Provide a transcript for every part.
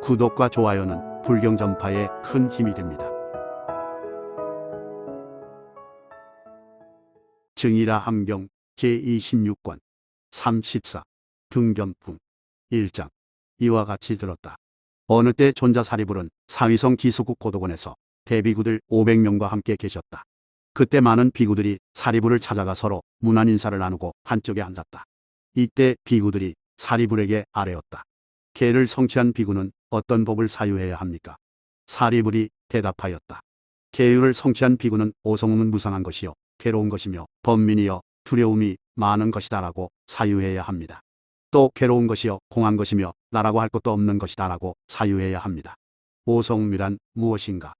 구독과 좋아요는 불경 전파에 큰 힘이 됩니다. 증이라 함경 제26권 34 등견풍 1장. 이와 같이 들었다. 어느 때 존자사리불은 상위성 기수국 고도곤에서 대비구들 500명과 함께 계셨다. 그때 많은 비구들이 사리불을 찾아가 서로 문안 인사를 나누고 한쪽에 앉았다. 이때 비구들이 사리불에게 아뢰었다. 계를 성취한 비구는 어떤 법을 사유해야 합니까? 사리불이 대답하였다. 계율을 성취한 비구는 오성음은 무상한 것이요 괴로운 것이며 번민이여 두려움이 많은 것이다라고 사유해야 합니다. 또 괴로운 것이요 공한 것이며 나라고 할 것도 없는 것이다라고 사유해야 합니다. 오성음이란 무엇인가?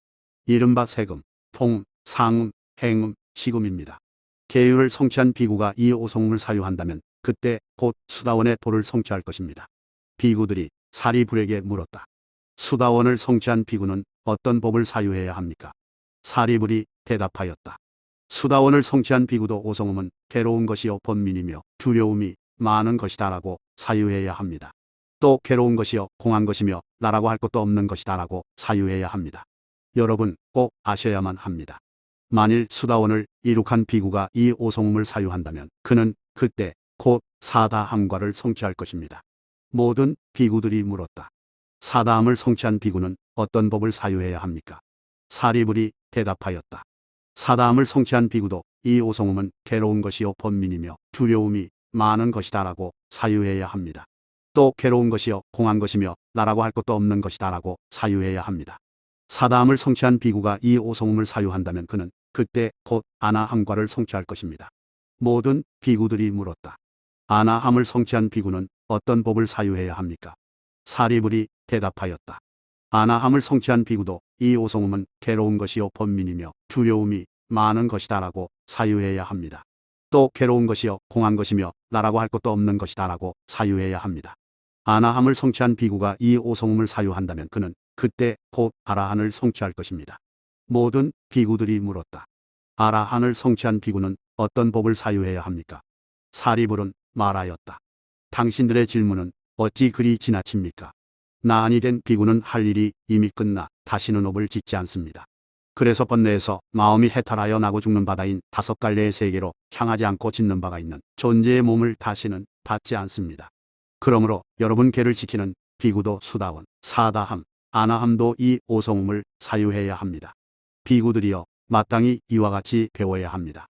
이른바 세금, 통, 상음, 행음, 시금입니다. 계율을 성취한 비구가 이 오성음을 사유한다면 그때 곧 수다원의 도를 성취할 것입니다. 비구들이 사리불에게 물었다. 수다원을 성취한 비구는 어떤 법을 사유해야 합니까? 사리불이 대답하였다. 수다원을 성취한 비구도 오성음은 괴로운 것이요 번민이며 두려움이 많은 것이다라고 사유해야 합니다. 또 괴로운 것이요 공한 것이며 나라고 할 것도 없는 것이다라고 사유해야 합니다. 여러분 꼭 아셔야만 합니다. 만일 수다원을 이룩한 비구가 이 오성음을 사유한다면 그는 그때 곧 사다함과를 성취할 것입니다. 모든 비구들이 물었다. 사다함을 성취한 비구는 어떤 법을 사유해야 합니까? 사리불이 대답하였다. 사다함을 성취한 비구도 이 오성음은 괴로운 것이요 번민이며 두려움이 많은 것이다라고 사유해야 합니다. 또 괴로운 것이요 공한 것이며 나라고 할 것도 없는 것이다라고 사유해야 합니다. 사다함을 성취한 비구가 이 오성음을 사유한다면 그는 그때 곧 아나함과를 성취할 것입니다. 모든 비구들이 물었다. 아나함을 성취한 비구는 어떤 법을 사유해야 합니까? 사리불이 대답하였다. 아나함을 성취한 비구도 이 오성음은 괴로운 것이요 번민이며 두려움이 많은 것이다라고 사유해야 합니다. 또 괴로운 것이요 공한 것이며 나라고 할 것도 없는 것이다라고 사유해야 합니다. 아나함을 성취한 비구가 이 오성음을 사유한다면 그는 그때 곧 아라한을 성취할 것입니다. 모든 비구들이 물었다. 아라한을 성취한 비구는 어떤 법을 사유해야 합니까? 사리불은 말하였다. 당신들의 질문은 어찌 그리 지나칩니까? 나안이 된 비구는 할 일이 이미 끝나 다시는 업을 짓지 않습니다. 그래서 번뇌에서 마음이 해탈하여 나고 죽는 바다인 5갈래의 세계로 향하지 않고 짓는 바가 있는 존재의 몸을 다시는 받지 않습니다. 그러므로 여러분 계를 지키는 비구도 수다원, 사다함, 아나함도 이 오성음을 사유해야 합니다. 비구들이여 마땅히 이와 같이 배워야 합니다.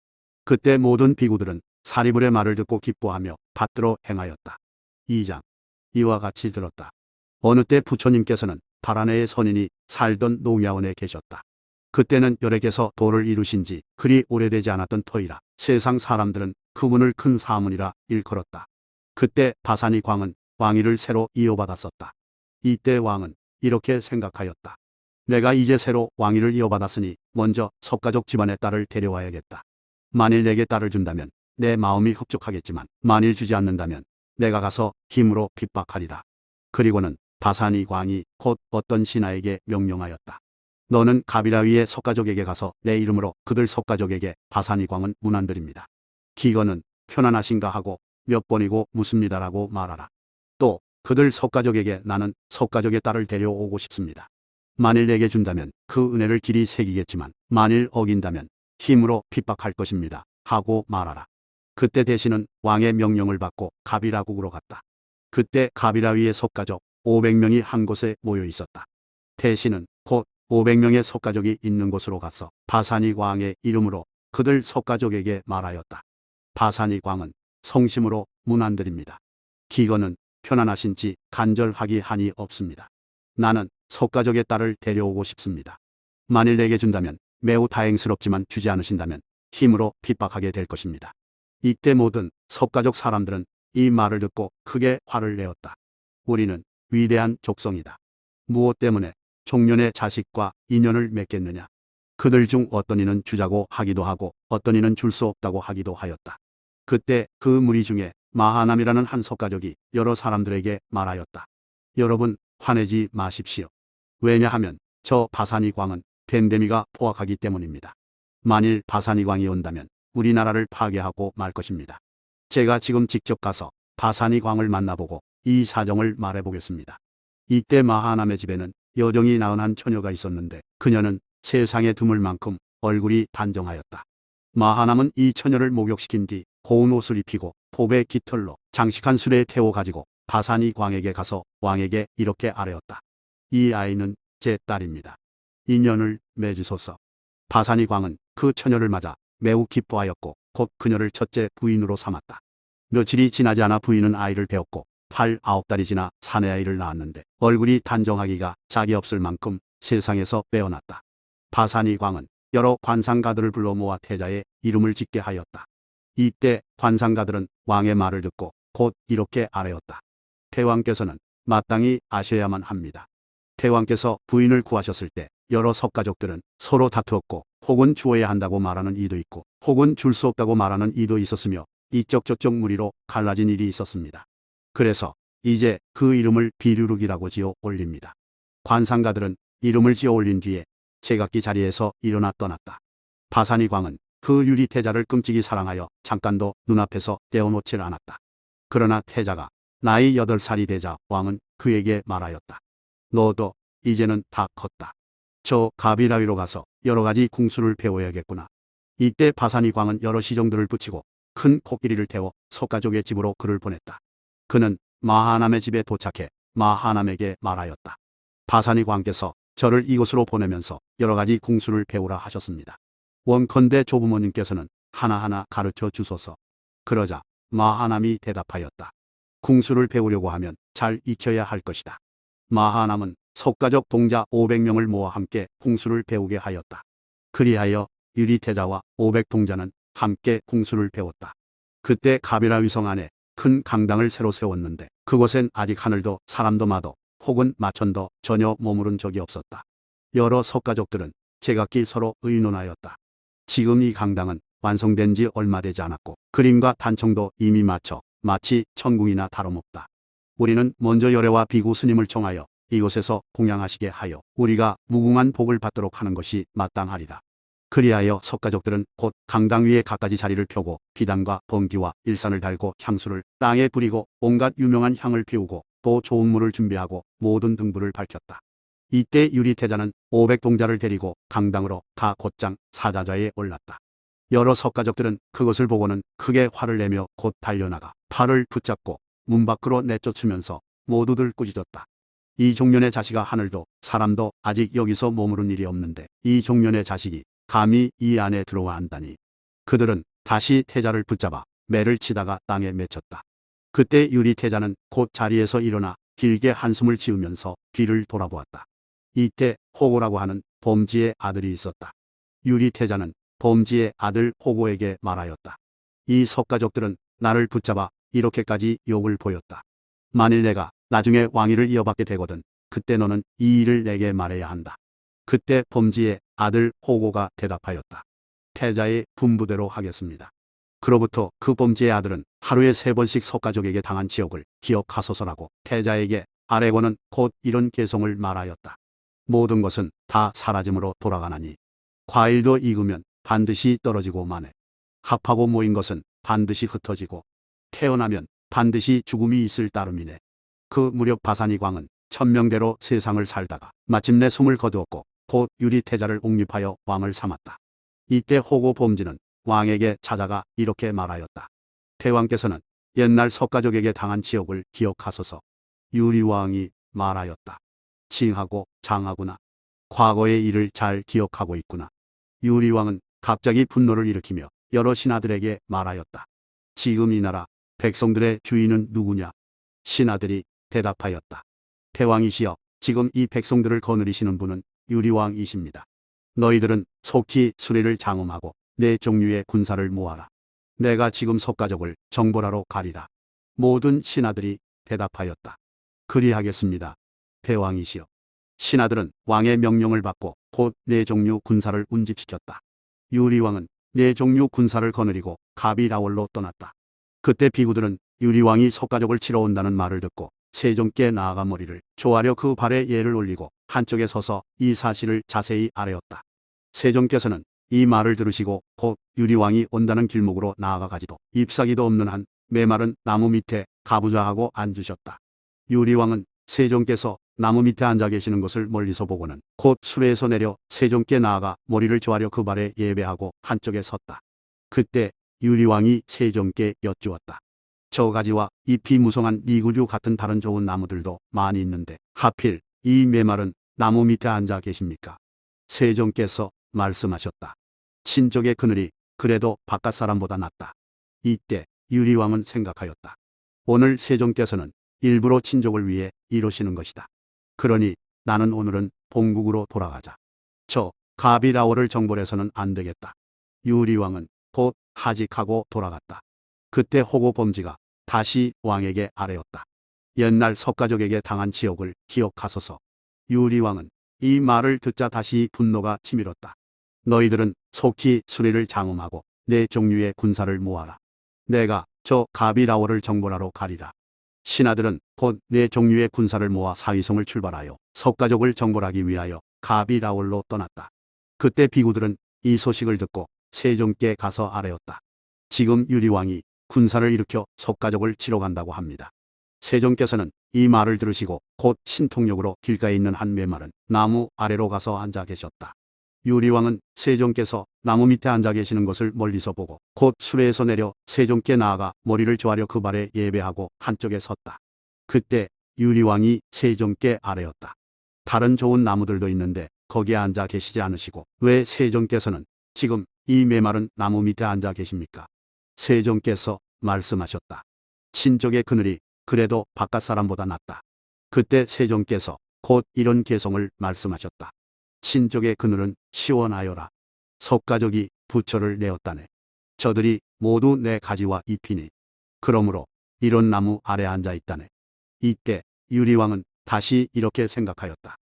그때 모든 비구들은 사리불의 말을 듣고 기뻐하며 받들어 행하였다. 2장. 이와 같이 들었다. 어느 때 부처님께서는 발안해의 선인이 살던 농야원에 계셨다. 그때는 열애께서 도를 이루신 지 그리 오래되지 않았던 터이라 세상 사람들은 그분을 큰 사문이라 일컬었다. 그때 바사니 광은 왕위를 새로 이어받았었다. 이때 왕은 이렇게 생각하였다. 내가 이제 새로 왕위를 이어받았으니 먼저 석가족 집안의 딸을 데려와야겠다. 만일 내게 딸을 준다면 내 마음이 흡족하겠지만 만일 주지 않는다면 내가 가서 힘으로 핍박하리라. 그리고는 바사니 광이 곧 어떤 신하에게 명령하였다. 너는 가비라위의 석가족에게 가서 내 이름으로 그들 석가족에게 바사니 광은 문안드립니다. 기거는 편안하신가 하고 몇 번이고 묻습니다라고 말하라. 또 그들 석가족에게 나는 석가족의 딸을 데려오고 싶습니다. 만일 내게 준다면 그 은혜를 길이 새기겠지만 만일 어긴다면 힘으로 핍박할 것입니다. 하고 말하라. 그때 대신은 왕의 명령을 받고 가비라국으로 갔다. 그때 가비라위의 석가족 500명이 한 곳에 모여 있었다. 대신은 곧 500명의 석가족이 있는 곳으로 가서 바사니 광의 이름으로 그들 석가족에게 말하였다. 바사니 광은 성심으로 문안드립니다. 기거는 편안하신지 간절하기 한이 없습니다. 나는 석가족의 딸을 데려오고 싶습니다. 만일 내게 준다면 매우 다행스럽지만 주지 않으신다면 힘으로 핍박하게 될 것입니다. 이때 모든 석가족 사람들은 이 말을 듣고 크게 화를 내었다. 우리는 위대한 족성이다. 무엇 때문에 종년의 자식과 인연을 맺겠느냐. 그들 중 어떤 이는 주자고 하기도 하고 어떤 이는 줄 수 없다고 하기도 하였다. 그때 그 무리 중에 마하남이라는 한 석가족이 여러 사람들에게 말하였다. 여러분 화내지 마십시오. 왜냐하면 저 바사니 광은 덴데미가 포악하기 때문입니다. 만일 바사니 광이 온다면 우리나라를 파괴하고 말 것입니다. 제가 지금 직접 가서 바사니 광을 만나보고 이 사정을 말해보겠습니다. 이때 마하남의 집에는 여정이 낳은 한 처녀가 있었는데 그녀는 세상에 드물 만큼 얼굴이 단정하였다. 마하남은 이 처녀를 목욕시킨 뒤 고운 옷을 입히고 톱에 깃털로 장식한 수레에 태워 가지고 바사니 광에게 가서 왕에게 이렇게 아뢰었다. 이 아이는 제 딸입니다. 인연을 맺으소서. 바사니 광은 그 처녀를 맞아 매우 기뻐하였고 곧 그녀를 첫째 부인으로 삼았다. 며칠이 지나지 않아 부인은 아이를 배웠고 8, 9달이 지나 사내아이를 낳았는데 얼굴이 단정하기가 짝이 없을 만큼 세상에서 빼어났다. 바사니 광은 여러 관상가들을 불러 모아 태자의 이름을 짓게 하였다. 이때 관상가들은 왕의 말을 듣고 곧 이렇게 아뢰었다. 태왕께서는 마땅히 아셔야만 합니다. 태왕께서 부인을 구하셨을 때 여러 석가족들은 서로 다투었고 혹은 주어야 한다고 말하는 이도 있고 혹은 줄 수 없다고 말하는 이도 있었으며 이쪽 저쪽 무리로 갈라진 일이 있었습니다. 그래서 이제 그 이름을 비류룩이라고 지어 올립니다. 관상가들은 이름을 지어 올린 뒤에 제각기 자리에서 일어나 떠났다. 바사니 광은 그 유리태자를 끔찍이 사랑하여 잠깐도 눈앞에서 떼어놓질 않았다. 그러나 태자가 나이 8살이 되자 왕은 그에게 말하였다. 너도 이제는 다 컸다. 저 가비라위로 가서 여러 가지 궁수를 배워야겠구나. 이때 바사니 광은 여러 시정들을 붙이고 큰 코끼리를 태워 석가족의 집으로 그를 보냈다. 그는 마하남의 집에 도착해 마하남에게 말하였다. 바사니 광께서 저를 이곳으로 보내면서 여러 가지 궁수를 배우라 하셨습니다. 원컨대 조부모님께서는 하나하나 가르쳐 주소서. 그러자 마하남이 대답하였다. 궁수를 배우려고 하면 잘 익혀야 할 것이다. 마하남은 석가족 동자 500명을 모아 함께 궁수를 배우게 하였다. 그리하여 유리태자와 500동자는 함께 궁수를 배웠다. 그때 가비라 위성 안에 큰 강당을 새로 세웠는데 그곳엔 아직 하늘도 사람도 마도 혹은 마천도 전혀 머무른 적이 없었다. 여러 석가족들은 제각기 서로 의논하였다. 지금 이 강당은 완성된 지 얼마 되지 않았고 그림과 단청도 이미 마쳐 마치 천궁이나 다름없다. 우리는 먼저 열애와 비구 스님을 청하여 이곳에서 공양하시게 하여 우리가 무궁한 복을 받도록 하는 것이 마땅하리라. 그리하여 석가족들은 곧 강당 위에 갖가지 자리를 펴고 비단과 번기와 일산을 달고 향수를 땅에 뿌리고 온갖 유명한 향을 피우고 또 좋은 물을 준비하고 모든 등불을 밝혔다. 이때 유리태자는 500동자를 데리고 강당으로 다 곧장 사자좌에 올랐다. 여러 석가족들은 그것을 보고는 크게 화를 내며 곧 달려나가 팔을 붙잡고 문 밖으로 내쫓으면서 모두들 꾸짖었다. 이 종년의 자식아, 하늘도 사람도 아직 여기서 머무른 일이 없는데 이 종년의 자식이 감히 이 안에 들어와 한다니. 그들은 다시 태자를 붙잡아 매를 치다가 땅에 맺혔다. 그때 유리태자는 곧 자리에서 일어나 길게 한숨을 지으면서 뒤를 돌아보았다. 이때 호고라고 하는 범지의 아들이 있었다. 유리태자는 범지의 아들 호고에게 말하였다. 이 석가족들은 나를 붙잡아 이렇게까지 욕을 보였다. 만일 내가 나중에 왕위를 이어받게 되거든 그때 너는 이 일을 내게 말해야 한다. 그때 범지의 아들 호고가 대답하였다. 태자의 분부대로 하겠습니다. 그로부터 그 범지의 아들은 하루에 3번씩 석가족에게 당한 지옥을 기억하소서라고 태자에게 아뢰고는 곧 이런 개성을 말하였다. 모든 것은 다 사라짐으로 돌아가나니 과일도 익으면 반드시 떨어지고 마네. 합하고 모인 것은 반드시 흩어지고 태어나면 반드시 죽음이 있을 따름이네. 그 무렵 바사니 광은 천명대로 세상을 살다가 마침내 숨을 거두었고 곧 유리태자를 옹립하여 왕을 삼았다. 이때 호고 범지는 왕에게 찾아가 이렇게 말하였다. 태왕께서는 옛날 석가족에게 당한 지옥을 기억하소서. 유리왕이 말하였다. 칭하고 장하구나. 과거의 일을 잘 기억하고 있구나. 유리왕은 갑자기 분노를 일으키며 여러 신하들에게 말하였다. 지금 이 나라 백성들의 주인은 누구냐? 신하들이 대답하였다. 태왕이시여, 지금 이 백성들을 거느리시는 분은 유리왕이십니다. 너희들은 속히 수레를 장엄하고 네 종류의 군사를 모아라. 내가 지금 석가족을 정벌하러 가리라. 모든 신하들이 대답하였다. 그리하겠습니다. 대왕이시여. 신하들은 왕의 명령을 받고 곧 네 종류 군사를 운집시켰다. 유리왕은 네 종류 군사를 거느리고 가비라월로 떠났다. 그때 비구들은 유리왕이 석가족을 치러 온다는 말을 듣고 세종께 나아가 머리를 조아려 그 발에 예를 올리고 한쪽에 서서 이 사실을 자세히 아뢰었다. 세종께서는 이 말을 들으시고 곧 유리왕이 온다는 길목으로 나아가 가지도 잎사귀도 없는 한 메마른 나무 밑에 가부좌하고 앉으셨다. 유리왕은 세종께서 나무 밑에 앉아 계시는 것을 멀리서 보고는 곧 수레에서 내려 세종께 나아가 머리를 조아려 그 발에 예배하고 한쪽에 섰다. 그때 유리왕이 세종께 여쭈었다. 저 가지와 잎이 무성한 리구류 같은 다른 좋은 나무들도 많이 있는데 하필 이 메마른 나무 밑에 앉아 계십니까? 세종께서 말씀하셨다. 친족의 그늘이 그래도 바깥 사람보다 낫다. 이때 유리왕은 생각하였다. 오늘 세종께서는 일부러 친족을 위해 이루시는 것이다. 그러니 나는 오늘은 본국으로 돌아가자. 저 가비라오를 정벌해서는 안 되겠다. 유리왕은 곧 하직하고 돌아갔다. 그때 호고 범지가 다시 왕에게 아뢰었다. 옛날 석가족에게 당한 지옥을 기억하소서. 유리왕은 이 말을 듣자 다시 분노가 치밀었다. 너희들은 속히 수리를 장음하고 내 종류의 군사를 모아라. 내가 저 가비라오를 정벌하러 가리라. 신하들은 곧 내 종류의 군사를 모아 사위성을 출발하여 석가족을 정벌하기 위하여 가비라올로 떠났다. 그때 비구들은 이 소식을 듣고 세종께 가서 아뢰었다. 지금 유리왕이 군사를 일으켜 석가족을 치러 간다고 합니다. 세종께서는 이 말을 들으시고 곧 신통력으로 길가에 있는 한 메마른 나무 아래로 가서 앉아 계셨다. 유리왕은 세종께서 나무 밑에 앉아 계시는 것을 멀리서 보고 곧 수레에서 내려 세종께 나아가 머리를 조아려 그 발에 예배하고 한쪽에 섰다. 그때 유리왕이 세종께 아뢰었다. 다른 좋은 나무들도 있는데 거기에 앉아 계시지 않으시고 왜 세종께서는 지금 이 메마른 나무 밑에 앉아 계십니까? 세종께서 말씀하셨다. 친족의 그늘이 그래도 바깥 사람보다 낫다. 그때 세종께서 곧 이런 개성을 말씀하셨다. 친족의 그늘은 시원하여라. 석가족이 부처를 내었다네. 저들이 모두 내 가지와 잎이니. 그러므로 이런 나무 아래 앉아 있다네. 이때 유리왕은 다시 이렇게 생각하였다.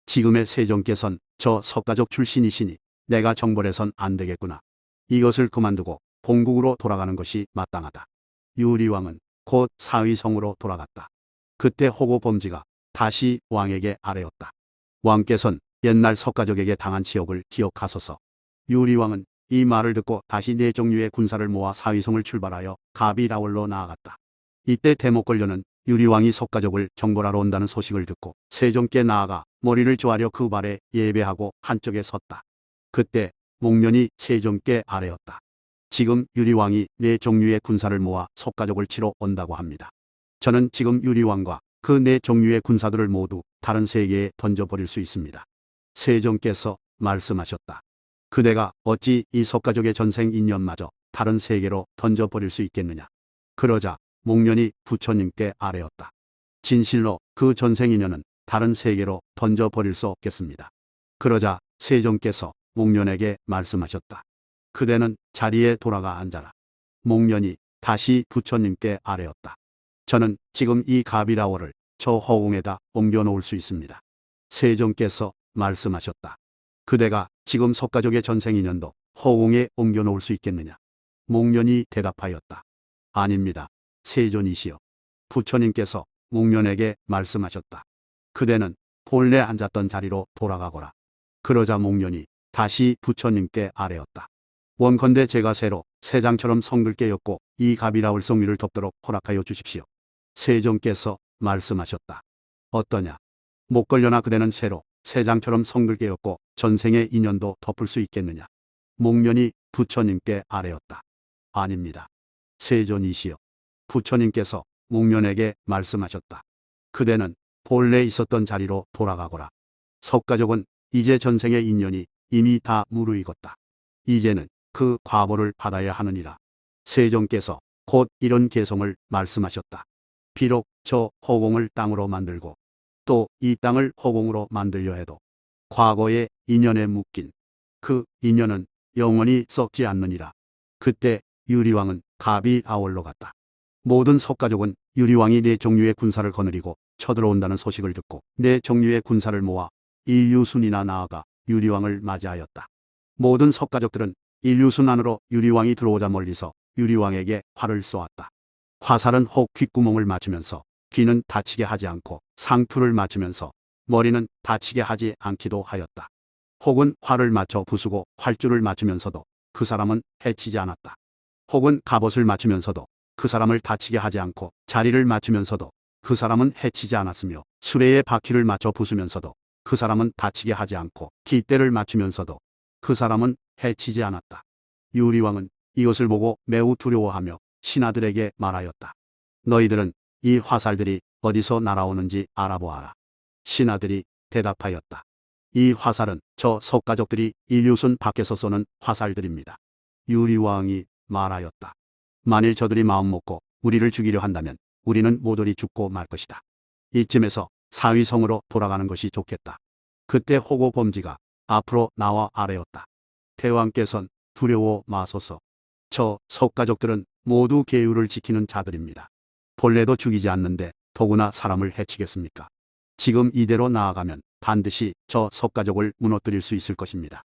지금의 세종께선 저 석가족 출신이시니 내가 정벌해선 안 되겠구나. 이것을 그만두고 본국으로 돌아가는 것이 마땅하다. 유리왕은 곧 사위성으로 돌아갔다. 그때 호고 범지가 다시 왕에게 아뢰었다. 왕께선 옛날 석가족에게 당한 지옥을 기억하소서. 유리왕은 이 말을 듣고 다시 네 종류의 군사를 모아 사위성을 출발하여 가비라올로 나아갔다. 이때 대목걸려는 유리왕이 석가족을 정벌하러 온다는 소식을 듣고 세종께 나아가 머리를 조아려 그 발에 예배하고 한쪽에 섰다. 그때 목련이 세종께 아뢰었다. 지금 유리왕이 네 종류의 군사를 모아 석가족을 치러 온다고 합니다. 저는 지금 유리왕과 그 네 종류의 군사들을 모두 다른 세계에 던져버릴 수 있습니다. 세종께서 말씀하셨다. 그대가 어찌 이 석가족의 전생 인연마저 다른 세계로 던져버릴 수 있겠느냐. 그러자 목련이 부처님께 아뢰었다. 진실로 그 전생 인연은 다른 세계로 던져버릴 수 없겠습니다. 그러자 세종께서 목련에게 말씀하셨다. 그대는 자리에 돌아가 앉아라. 목련이 다시 부처님께 아뢰었다. 저는 지금 이 가비라오를 저 허공에다 옮겨놓을 수 있습니다. 세종께서 말씀하셨다. 그대가 지금 석가족의 전생 인연도 허공에 옮겨놓을 수 있겠느냐. 목련이 대답하였다. 아닙니다. 세존이시여. 부처님께서 목련에게 말씀하셨다. 그대는 본래 앉았던 자리로 돌아가거라. 그러자 목련이 다시 부처님께 아뢰었다. 원컨대 제가 새로 새장처럼 성들게 엮고 이 가비라올 성 위를 덮도록 허락하여 주십시오. 세종께서 말씀하셨다. 어떠냐. 목걸려나 그대는 새로 새장처럼 성들게 엮고 전생의 인연도 덮을 수 있겠느냐. 목련이 부처님께 아뢰었다. 아닙니다. 세존이시여. 부처님께서 목련에게 말씀하셨다. 그대는 본래 있었던 자리로 돌아가거라. 석가족은 이제 전생의 인연이 이미 다 무르익었다. 이제는 그 과보를 받아야 하느니라. 세종께서 곧 이런 개성을 말씀하셨다. 비록 저 허공을 땅으로 만들고 또 이 땅을 허공으로 만들려 해도 과거의 인연에 묶인 그 인연은 영원히 썩지 않느니라. 그때 유리왕은 가비아올로 갔다. 모든 석가족은 유리왕이 네 종류의 군사를 거느리고 쳐들어온다는 소식을 듣고 네 종류의 군사를 모아 일류순이나 나아가 유리왕을 맞이하였다. 모든 석가족들은 일류순 안으로 유리왕이 들어오자 멀리서 유리왕에게 활을 쏘았다. 화살은 혹 귓구멍을 맞추면서 귀는 다치게 하지 않고 상투를 맞추면서 머리는 다치게 하지 않기도 하였다. 혹은 활을 맞춰 부수고 활줄을 맞추면서도 그 사람은 해치지 않았다. 혹은 갑옷을 맞추면서도 그 사람을 다치게 하지 않고 자리를 맞추면서도 그 사람은 해치지 않았으며 수레에 바퀴를 맞춰 부수면서도 그 사람은 다치게 하지 않고 깃대를 맞추면서도 그 사람은 해치지 않았다. 유리왕은 이것을 보고 매우 두려워하며 신하들에게 말하였다. 너희들은 이 화살들이 어디서 날아오는지 알아보아라. 신하들이 대답하였다. 이 화살은 저 석가족들이 인류순 밖에서 쏘는 화살들입니다. 유리왕이 말하였다. 만일 저들이 마음먹고 우리를 죽이려 한다면 우리는 모조리 죽고 말 것이다. 이쯤에서 사위성으로 돌아가는 것이 좋겠다. 그때 호고범지가 앞으로 나와 아뢰었다. 대왕께선 두려워 마소서. 저 석가족들은 모두 계율을 지키는 자들입니다. 본래도 죽이지 않는데 더구나 사람을 해치겠습니까? 지금 이대로 나아가면 반드시 저 석가족을 무너뜨릴 수 있을 것입니다.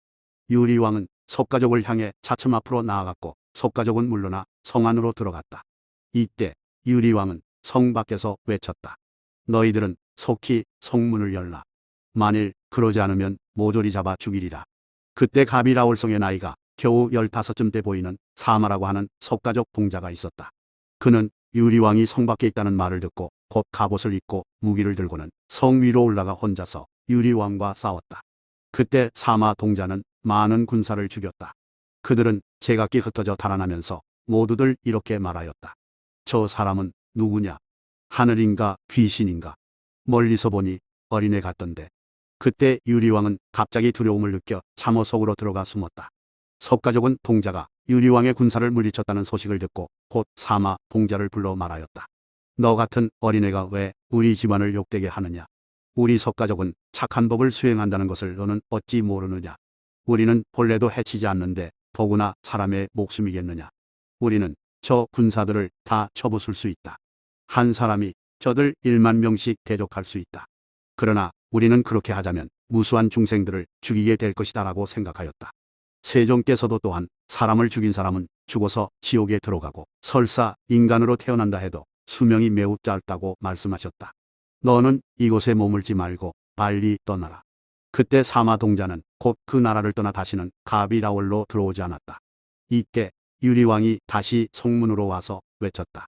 유리왕은 석가족을 향해 차츰 앞으로 나아갔고 석가족은 물러나 성 안으로 들어갔다. 이때 유리왕은 성 밖에서 외쳤다. 너희들은 속히 성문을 열라. 만일 그러지 않으면 모조리 잡아 죽이리라. 그때 가비라올성의 나이가 겨우 15쯤 돼 보이는 사마라고 하는 석가족 봉자가 있었다. 그는 유리왕이 성 밖에 있다는 말을 듣고 곧 갑옷을 입고 무기를 들고는 성 위로 올라가 혼자서 유리왕과 싸웠다. 그때 사마 동자는 많은 군사를 죽였다. 그들은 제각기 흩어져 달아나면서 모두들 이렇게 말하였다. 저 사람은 누구냐? 하늘인가 귀신인가? 멀리서 보니 어린애 같던데. 그때 유리왕은 갑자기 두려움을 느껴 참호 속으로 들어가 숨었다. 석가족은 동자가 유리왕의 군사를 물리쳤다는 소식을 듣고 곧 사마 동자를 불러 말하였다. 너 같은 어린애가 왜 우리 집안을 욕되게 하느냐? 우리 석가족은 착한 법을 수행한다는 것을 너는 어찌 모르느냐? 우리는 본래도 해치지 않는데 더구나 사람의 목숨이겠느냐? 우리는 저 군사들을 다 쳐부술 수 있다. 한 사람이 저들 1만 명씩 대적할 수 있다. 그러나 우리는 그렇게 하자면 무수한 중생들을 죽이게 될 것이다 라고 생각하였다. 세종께서도 또한 사람을 죽인 사람은 죽어서 지옥에 들어가고 설사 인간으로 태어난다 해도 수명이 매우 짧다고 말씀하셨다. 너는 이곳에 머물지 말고 빨리 떠나라. 그때 사마 동자는 곧 그 나라를 떠나 다시는 가비라올로 들어오지 않았다. 이때 유리왕이 다시 성문으로 와서 외쳤다.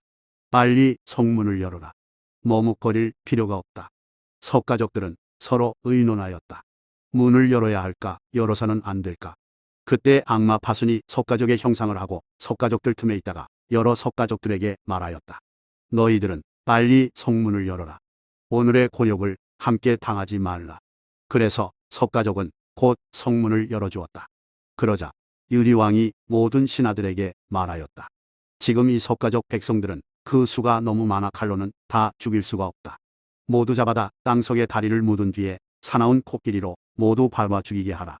빨리 성문을 열어라. 머뭇거릴 필요가 없다. 석가족들은 서로 의논하였다. 문을 열어야 할까, 열어서는 안 될까. 그때 악마 파순이 석가족의 형상을 하고 석가족들 틈에 있다가 여러 석가족들에게 말하였다. 너희들은 빨리 성문을 열어라. 오늘의 곤욕을 함께 당하지 말라. 그래서 석가족은 곧 성문을 열어주었다. 그러자 유리왕이 모든 신하들에게 말하였다. 지금 이 석가족 백성들은 그 수가 너무 많아 칼로는 다 죽일 수가 없다. 모두 잡아다 땅속에 다리를 묻은 뒤에 사나운 코끼리로 모두 밟아 죽이게 하라.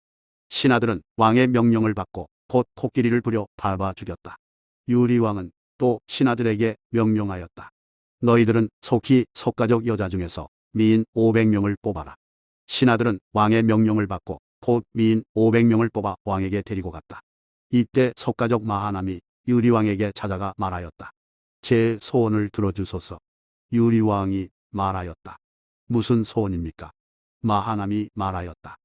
신하들은 왕의 명령을 받고 곧 코끼리를 부려 밟아 죽였다. 유리왕은 또 신하들에게 명령하였다. 너희들은 속히 석가족 여자 중에서 미인 500명을 뽑아라. 신하들은 왕의 명령을 받고 곧 미인 500명을 뽑아 왕에게 데리고 갔다. 이때 석가족 마하남이 유리왕에게 찾아가 말하였다. 제 소원을 들어주소서. 유리왕이 말하였다. 무슨 소원입니까? 마하남이 말하였다.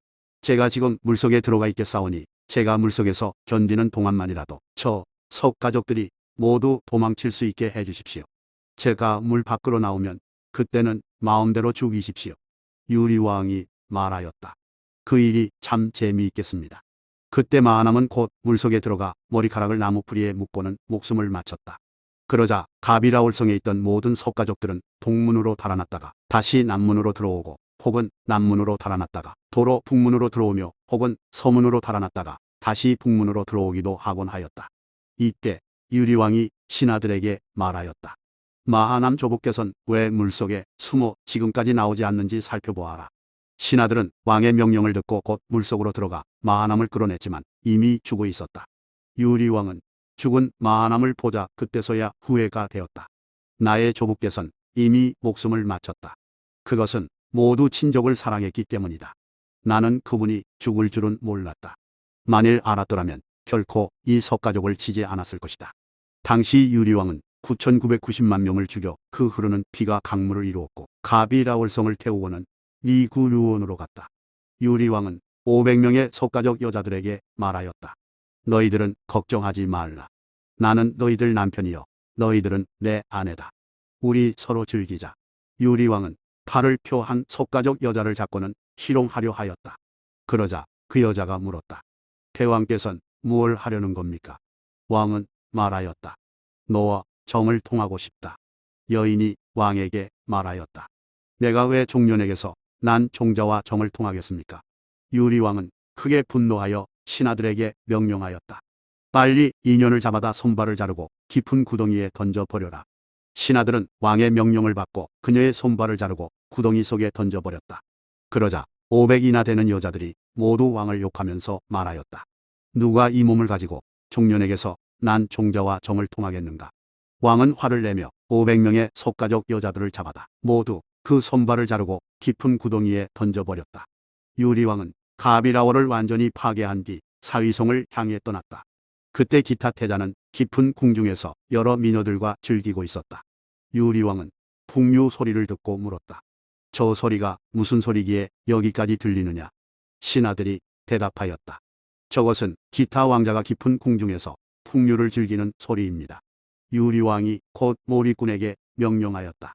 제가 지금 물속에 들어가 있겠사오니 제가 물속에서 견디는 동안만이라도 저 석가족들이 모두 도망칠 수 있게 해주십시오. 제가 물 밖으로 나오면 그때는 마음대로 죽이십시오. 유리왕이 말하였다. 그 일이 참 재미있겠습니다. 그때 마하남은 곧 물속에 들어가 머리카락을 나무뿌리에 묶고는 목숨을 마쳤다. 그러자 가비라올성에 있던 모든 석가족들은 동문으로 달아났다가 다시 남문으로 들어오고 혹은 남문으로 달아났다가 도로 북문으로 들어오며 혹은 서문으로 달아났다가 다시 북문으로 들어오기도 하곤 하였다. 이때 유리왕이 신하들에게 말하였다. 마하남 조부께서는 왜 물속에 숨어 지금까지 나오지 않는지 살펴보아라. 신하들은 왕의 명령을 듣고 곧 물속으로 들어가 마하남을 끌어냈지만 이미 죽어 있었다. 유리왕은 죽은 마하남을 보자 그때서야 후회가 되었다. 나의 조부께서는 이미 목숨을 마쳤다. 그것은 모두 친족을 사랑했기 때문이다. 나는 그분이 죽을 줄은 몰랐다. 만일 알았더라면 결코 이 석가족을 치지 않았을 것이다. 당시 유리왕은 9,990만 명을 죽여 그 흐르는 피가 강물을 이루었고 가비라올성을 태우고는 미구류원으로 갔다. 유리왕은 500명의 석가족 여자들에게 말하였다. 너희들은 걱정하지 말라. 나는 너희들 남편이요. 너희들은 내 아내다. 우리 서로 즐기자. 유리왕은 팔을 펴한 속가족 여자를 잡고는 희롱하려 하였다. 그러자 그 여자가 물었다. 대왕께선 무얼 하려는 겁니까? 왕은 말하였다. 너와 정을 통하고 싶다. 여인이 왕에게 말하였다. 내가 왜 종려에게서 난 종자와 정을 통하겠습니까? 유리왕은 크게 분노하여 신하들에게 명령하였다. 빨리 인연을 잡아다 손발을 자르고 깊은 구덩이에 던져버려라. 신하들은 왕의 명령을 받고 그녀의 손발을 자르고 구덩이 속에 던져버렸다. 그러자 500이나 되는 여자들이 모두 왕을 욕하면서 말하였다. 누가 이 몸을 가지고 종려에게서 난 종자와 정을 통하겠는가? 왕은 화를 내며 500명의 속가족 여자들을 잡아다 모두 그 손발을 자르고 깊은 구덩이에 던져버렸다. 유리왕은 가비라워를 완전히 파괴한 뒤 사위성을 향해 떠났다. 그때 기타 태자는 깊은 궁중에서 여러 미녀들과 즐기고 있었다. 유리왕은 풍류 소리를 듣고 물었다. 저 소리가 무슨 소리기에 여기까지 들리느냐? 신하들이 대답하였다. 저것은 기타 왕자가 깊은 궁중에서 풍류를 즐기는 소리입니다. 유리왕이 곧 몰입꾼에게 명령하였다.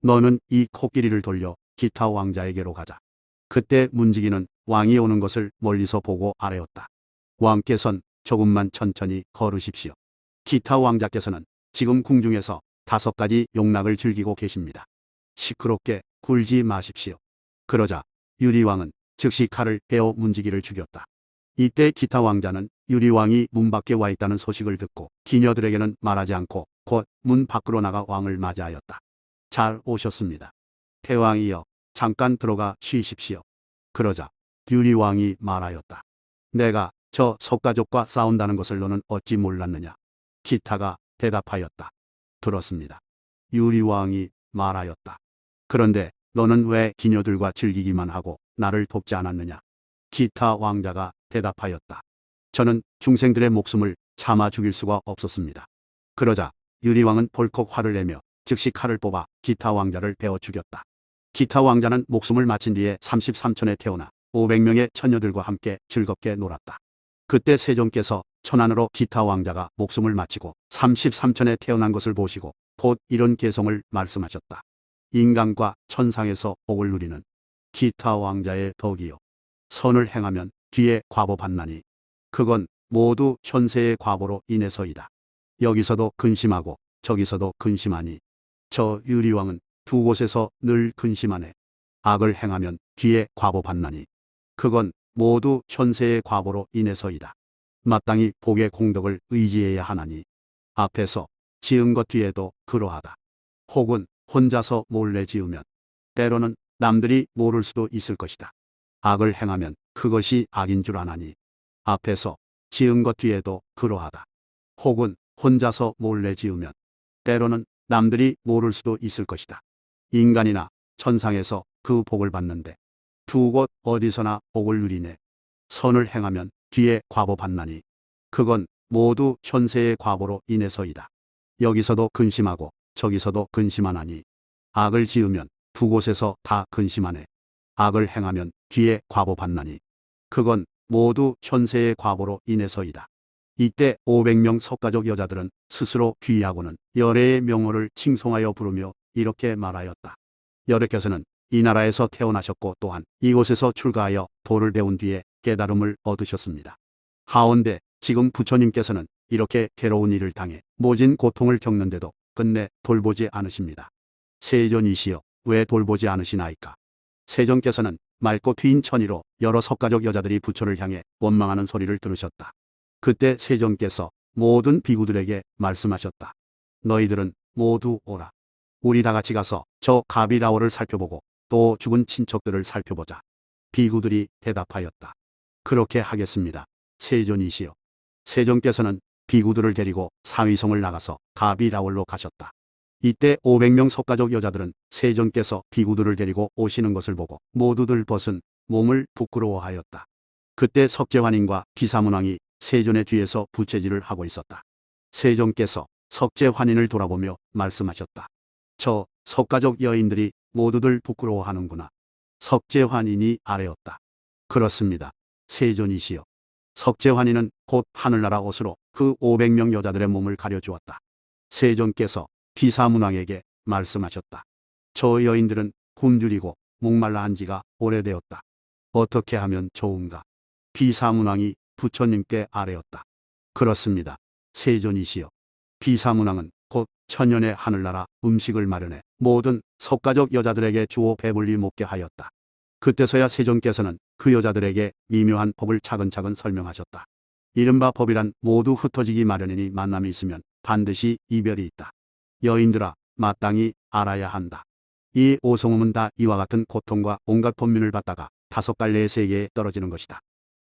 너는 이 코끼리를 돌려 기타 왕자에게로 가자. 그때 문지기는 왕이 오는 것을 멀리서 보고 아뢰었다. 왕께선 조금만 천천히 걸으십시오. 기타 왕자께서는 지금 궁중에서 5가지 용락을 즐기고 계십니다. 시끄럽게 굴지 마십시오. 그러자 유리왕은 즉시 칼을 베어 문지기를 죽였다. 이때 기타 왕자는 유리왕이 문 밖에 와 있다는 소식을 듣고 기녀들에게는 말하지 않고 곧 문 밖으로 나가 왕을 맞이하였다. 잘 오셨습니다. 태왕이여, 잠깐 들어가 쉬십시오. 그러자 유리왕이 말하였다. 내가 저 속가족과 싸운다는 것을 너는 어찌 몰랐느냐? 기타가 대답하였다. 들었습니다. 유리왕이 말하였다. 그런데 너는 왜 기녀들과 즐기기만 하고 나를 돕지 않았느냐? 기타 왕자가 대답하였다. 저는 중생들의 목숨을 참아 죽일 수가 없었습니다. 그러자 유리왕은 벌컥 화를 내며 즉시 칼을 뽑아 기타 왕자를 베어 죽였다. 기타 왕자는 목숨을 마친 뒤에 33촌에 태어나 500명의 처녀들과 함께 즐겁게 놀았다. 그때 세종께서 천안으로 기타 왕자가 목숨을 마치고 33촌에 태어난 것을 보시고 곧 이런 개성을 말씀하셨다. 인간과 천상에서 복을 누리는 기타 왕자의 덕이요. 선을 행하면 뒤에 과보 받나니 그건 모두 현세의 과보로 인해서이다. 여기서도 근심하고 저기서도 근심하니 저 유리왕은 두 곳에서 늘 근심하네. 악을 행하면 뒤에 과보 받나니 그건 모두 현세의 과보로 인해서이다. 마땅히 복의 공덕을 의지해야 하나니 앞에서 지은 것 뒤에도 그러하다. 혹은 혼자서 몰래 지으면 때로는 남들이 모를 수도 있을 것이다. 악을 행하면 그것이 악인 줄 아나니 앞에서 지은 것 뒤에도 그러하다. 혹은 혼자서 몰래 지으면 때로는 남들이 모를 수도 있을 것이다. 인간이나 천상에서 그 복을 받는데 두 곳 어디서나 복을 누리네. 선을 행하면 뒤에 과보 받나니 그건 모두 현세의 과보로 인해서이다. 여기서도 근심하고 저기서도 근심하나니 악을 지으면 두 곳에서 다 근심하네. 악을 행하면 뒤에 과보 받나니 그건 모두 현세의 과보로 인해서이다. 이때 500명 속가족 여자들은 스스로 귀하고는 열애의 명호를 칭송하여 부르며 이렇게 말하였다. 여래께서는 이 나라에서 태어나셨고 또한 이곳에서 출가하여 도를 배운 뒤에 깨달음을 얻으셨습니다. 하온데 지금 부처님께서는 이렇게 괴로운 일을 당해 모진 고통을 겪는데도 끝내 돌보지 않으십니다. 세존이시여, 왜 돌보지 않으시나이까? 세존께서는 맑고 트인 천의로 여러 속가족 여자들이 부처를 향해 원망하는 소리를 들으셨다. 그때 세존께서 모든 비구들에게 말씀하셨다. 너희들은 모두 오라. 우리 다 같이 가서 저 가비라오를 살펴보고 또 죽은 친척들을 살펴보자. 비구들이 대답하였다. 그렇게 하겠습니다. 세존이시여. 세존께서는 비구들을 데리고 사위성을 나가서 가비라올로 가셨다. 이때 500명 속가족 여자들은 세존께서 비구들을 데리고 오시는 것을 보고 모두들 벗은 몸을 부끄러워하였다. 그때 석재환인과 기사문왕이 세존의 뒤에서 부채질을 하고 있었다. 세존께서 석재환인을 돌아보며 말씀하셨다. 저 석가족 여인들이 모두들 부끄러워하는구나. 석재환인이 아뢰었다. 그렇습니다. 세존이시여. 석재환인은 곧 하늘나라 옷으로 그 500명 여자들의 몸을 가려주었다. 세존께서 기사문왕에게 말씀하셨다. 저 여인들은 굶주리고 목말라 한 지가 오래되었다. 어떻게 하면 좋은가? 비사문왕이 부처님께 아뢰었다. 그렇습니다. 세존이시여. 비사문왕은 곧 천년의 하늘나라 음식을 마련해 모든 석가족 여자들에게 주어 배불리 먹게 하였다. 그때서야 세존께서는 그 여자들에게 미묘한 법을 차근차근 설명하셨다. 이른바 법이란 모두 흩어지기 마련이니 만남이 있으면 반드시 이별이 있다. 여인들아, 마땅히 알아야 한다. 이 오송음은 다 이와 같은 고통과 온갖 번민을 받다가 다섯 갈래의 세계에 떨어지는 것이다.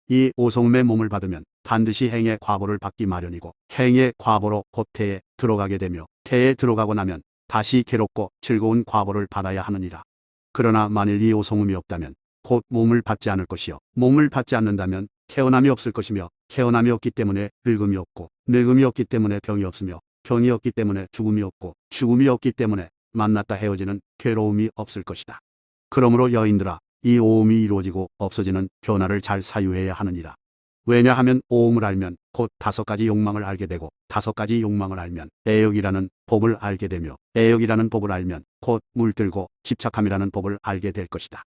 이 오송음의 몸을 받으면 반드시 행의 과보를 받기 마련이고, 행의 과보로 곧 태에 들어가게 되며, 태에 들어가고 나면 다시 괴롭고 즐거운 과보를 받아야 하느니라. 그러나 만일 이 오송음이 없다면 곧 몸을 받지 않을 것이요, 몸을 받지 않는다면 태어남이 없을 것이며, 태어남이 없기 때문에 늙음이 없고, 늙음이 없기 때문에 병이 없으며, 병이 없기 때문에 죽음이 없고, 죽음이 없기 때문에 만났다 헤어지는 괴로움이 없을 것이다. 그러므로 여인들아, 이 오음이 이루어지고 없어지는 변화를 잘 사유해야 하느니라. 왜냐하면 오음을 알면 곧 다섯 가지 욕망을 알게 되고, 다섯 가지 욕망을 알면 애욕이라는 법을 알게 되며, 애욕이라는 법을 알면 곧 물들고 집착함이라는 법을 알게 될 것이다.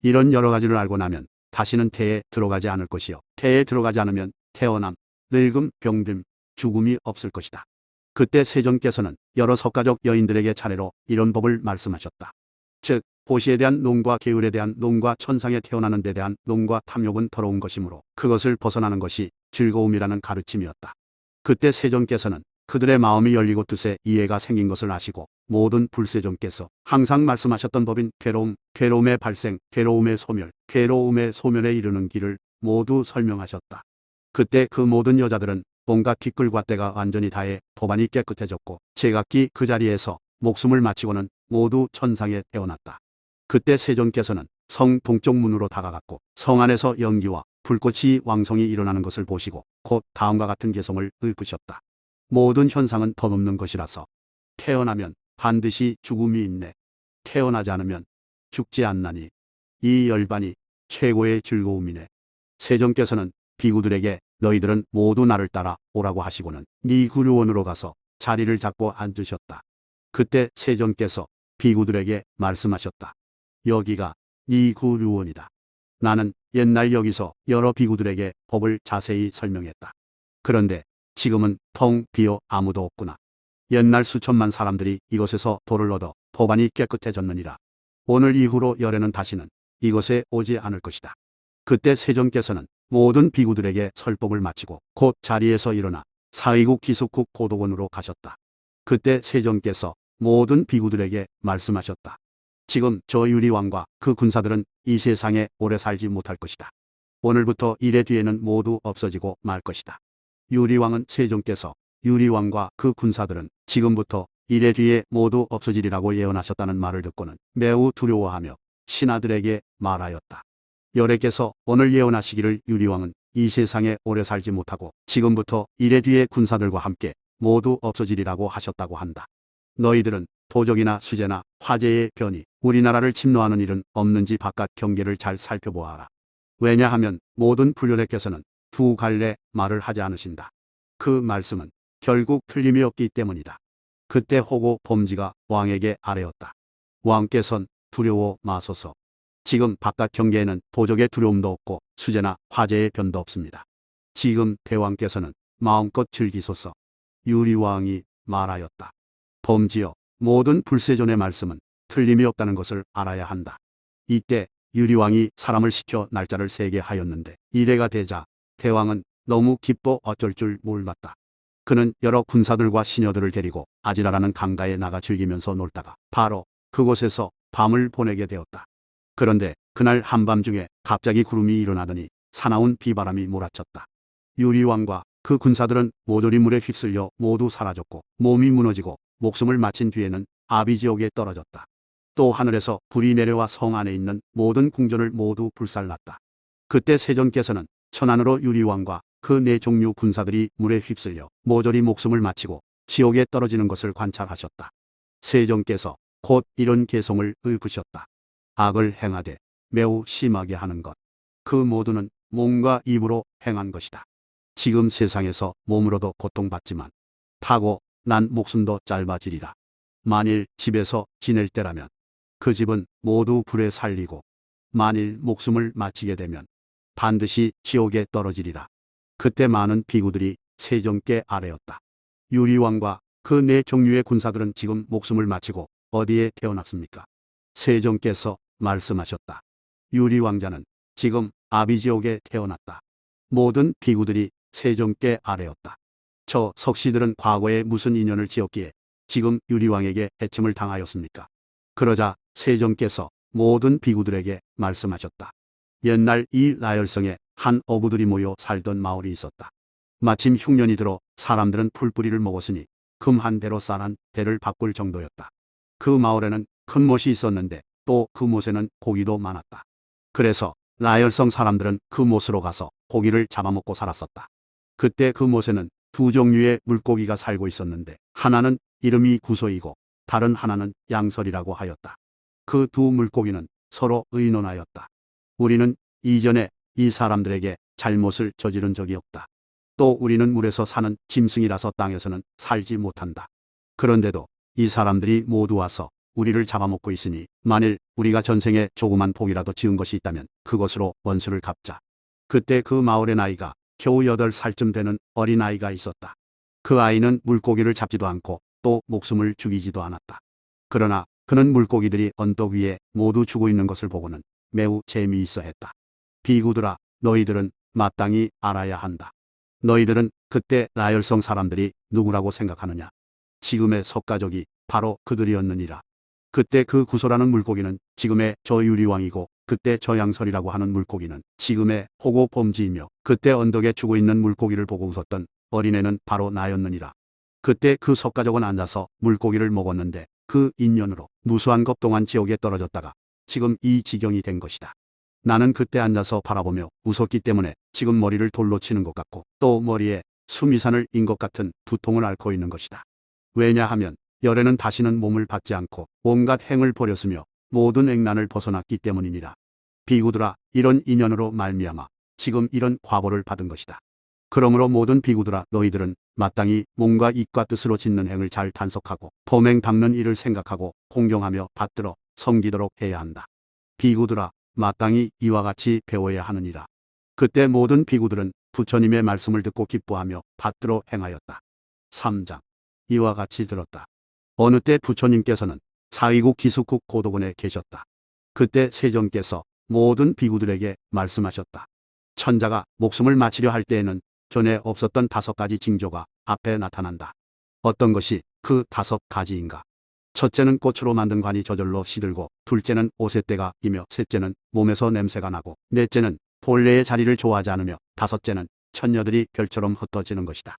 이런 여러 가지를 알고 나면 다시는 태에 들어가지 않을 것이요, 태에 들어가지 않으면 태어남, 늙음, 병듦, 죽음이 없을 것이다. 그때 세존께서는 여러 석가족 여인들에게 차례로 이런 법을 말씀하셨다. 즉, 보시에 대한 농과 계율에 대한 농과 천상에 태어나는 데 대한 농과 탐욕은 더러운 것이므로 그것을 벗어나는 것이 즐거움이라는 가르침이었다. 그때 세존께서는 그들의 마음이 열리고 뜻에 이해가 생긴 것을 아시고, 모든 불세존께서 항상 말씀하셨던 법인 괴로움, 괴로움의 발생, 괴로움의 소멸, 괴로움의 소멸에 이르는 길을 모두 설명하셨다. 그때 그 모든 여자들은 온갖 기끌과 때가 완전히 다해 법안이 깨끗해졌고, 제각기 그 자리에서 목숨을 마치고는 모두 천상에 태어났다. 그때 세존께서는 성 동쪽 문으로 다가갔고, 성 안에서 연기와 불꽃이 왕성히 일어나는 것을 보시고 곧 다음과 같은 개성을 읊으셨다. 모든 현상은 덧없는 것이라서 태어나면 반드시 죽음이 있네. 태어나지 않으면 죽지 않나니 이 열반이 최고의 즐거움이네. 세존께서는 비구들에게 너희들은 모두 나를 따라 오라고 하시고는 니구류원으로 가서 자리를 잡고 앉으셨다. 그때 세존께서 비구들에게 말씀하셨다. 여기가 니구류원이다. 나는 옛날 여기서 여러 비구들에게 법을 자세히 설명했다. 그런데 지금은 텅 비어 아무도 없구나. 옛날 수천만 사람들이 이곳에서 도를 얻어 법안이 깨끗해졌느니라. 오늘 이후로 열애는 다시는 이곳에 오지 않을 것이다. 그때 세존께서는 모든 비구들에게 설법을 마치고 곧 자리에서 일어나 사의국 기숙국 고도원으로 가셨다. 그때 세존께서 모든 비구들에게 말씀하셨다. 지금 저 유리왕과 그 군사들은 이 세상에 오래 살지 못할 것이다. 오늘부터 이래 뒤에는 모두 없어지고 말 것이다. 유리왕은 세존께서 유리왕과 그 군사들은 지금부터 이래 뒤에 모두 없어지리라고 예언하셨다는 말을 듣고는 매우 두려워하며 신하들에게 말하였다. 여래께서 오늘 예언하시기를 유리왕은 이 세상에 오래 살지 못하고 지금부터 이래 뒤에 군사들과 함께 모두 없어지리라고 하셨다고 한다. 너희들은 도적이나 수재나 화재의 변이 우리나라를 침노하는 일은 없는지 바깥 경계를 잘 살펴보아라. 왜냐하면 모든 불륜회께서는 두 갈래 말을 하지 않으신다. 그 말씀은 결국 틀림이 없기 때문이다. 그때 호고 범지가 왕에게 아뢰었다. 왕께선 두려워 마소서. 지금 바깥 경계에는 도적의 두려움도 없고 수재나 화재의 변도 없습니다. 지금 대왕께서는 마음껏 즐기소서. 유리왕이 말하였다. 범지여, 모든 불세존의 말씀은 틀림이 없다는 것을 알아야 한다. 이때 유리왕이 사람을 시켜 날짜를 세게 하였는데 이래가 되자 대왕은 너무 기뻐 어쩔 줄 몰랐다. 그는 여러 군사들과 시녀들을 데리고 아지라라는 강가에 나가 즐기면서 놀다가 바로 그곳에서 밤을 보내게 되었다. 그런데 그날 한밤중에 갑자기 구름이 일어나더니 사나운 비바람이 몰아쳤다. 유리왕과 그 군사들은 모조리 물에 휩쓸려 모두 사라졌고 몸이 무너지고 목숨을 마친 뒤에는 아비지옥에 떨어졌다. 또 하늘에서 불이 내려와 성 안에 있는 모든 궁전을 모두 불살랐다. 그때 세존께서는 천안으로 유리왕과 그 네 종류 군사들이 물에 휩쓸려 모조리 목숨을 마치고 지옥에 떨어지는 것을 관찰하셨다. 세존께서 곧 이런 개성을 읊으셨다. 악을 행하되 매우 심하게 하는 것. 그 모두는 몸과 입으로 행한 것이다. 지금 세상에서 몸으로도 고통받지만 타고 난 목숨도 짧아지리라. 만일 집에서 지낼 때라면 그 집은 모두 불에 살리고 만일 목숨을 마치게 되면 반드시 지옥에 떨어지리라. 그때 많은 비구들이 세종께 아뢰었다. 유리왕과 그 네 종류의 군사들은 지금 목숨을 마치고 어디에 태어났습니까? 세종께서 말씀하셨다. 유리왕자는 지금 아비지옥에 태어났다. 모든 비구들이 세종께 아뢰었다. 저 석씨들은 과거에 무슨 인연을 지었기에 지금 유리왕에게 해침을 당하였습니까? 그러자 세종께서 모든 비구들에게 말씀하셨다. 옛날 이 나열성에 한 어부들이 모여 살던 마을이 있었다. 마침 흉년이 들어 사람들은 풀뿌리를 먹었으니 금 한 대로 쌀 한 대를 바꿀 정도였다. 그 마을에는 큰 못이 있었는데 또 그 못에는 고기도 많았다. 그래서 나열성 사람들은 그 못으로 가서 고기를 잡아먹고 살았었다. 그때 그 못에는 두 종류의 물고기가 살고 있었는데 하나는 이름이 구소이고 다른 하나는 양설이라고 하였다. 그 두 물고기는 서로 의논하였다. 우리는 이전에 이 사람들에게 잘못을 저지른 적이 없다. 또 우리는 물에서 사는 짐승이라서 땅에서는 살지 못한다. 그런데도 이 사람들이 모두 와서 우리를 잡아먹고 있으니 만일 우리가 전생에 조그만 복이라도 지은 것이 있다면 그것으로 원수를 갚자. 그때 그 마을의 나이가 겨우 8살쯤 되는 어린아이가 있었다. 그 아이는 물고기를 잡지도 않고 또 목숨을 죽이지도 않았다. 그러나 그는 물고기들이 언덕 위에 모두 죽어 있는 것을 보고는 매우 재미있어 했다. 비구들아, 너희들은 마땅히 알아야 한다. 너희들은 그때 나열성 사람들이 누구라고 생각하느냐? 지금의 석가족이 바로 그들이었느니라. 그때 그 구소라는 물고기는 지금의 저 유리왕이고 그때 저 양설이라고 하는 물고기는 지금의 호고범지이며 그때 언덕에 죽어 있는 물고기를 보고 웃었던 어린애는 바로 나였느니라. 그때 그 석가족은 앉아서 물고기를 먹었는데 그 인연으로 무수한 것 동안 지옥에 떨어졌다가 지금 이 지경이 된 것이다. 나는 그때 앉아서 바라보며 웃었기 때문에 지금 머리를 돌로 치는 것 같고 또 머리에 수미산을 인 것 같은 두통을 앓고 있는 것이다. 왜냐하면 열에는 다시는 몸을 받지 않고 온갖 행을 버렸으며 모든 액난을 벗어났기 때문이니라. 비구들아, 이런 인연으로 말미암아 지금 이런 과보를 받은 것이다. 그러므로 모든 비구들아, 너희들은 마땅히 몸과 입과 뜻으로 짓는 행을 잘 단속하고 범행 닦는 일을 생각하고 공경하며 받들어 섬기도록 해야 한다. 비구들아, 마땅히 이와 같이 배워야 하느니라. 그때 모든 비구들은 부처님의 말씀을 듣고 기뻐하며 받들어 행하였다. 3장. 이와 같이 들었다. 어느 때 부처님께서는 사위국 기숙국 고도곤에 계셨다. 그때 세종께서 모든 비구들에게 말씀하셨다. 천자가 목숨을 마치려 할 때에는 전에 없었던 5가지 징조가 앞에 나타난다. 어떤 것이 그 5가지인가? 첫째는 꽃으로 만든 관이 저절로 시들고, 둘째는 옷의 때가 끼며, 셋째는 몸에서 냄새가 나고, 넷째는 본래의 자리를 좋아하지 않으며, 다섯째는 처녀들이 별처럼 흩어지는 것이다.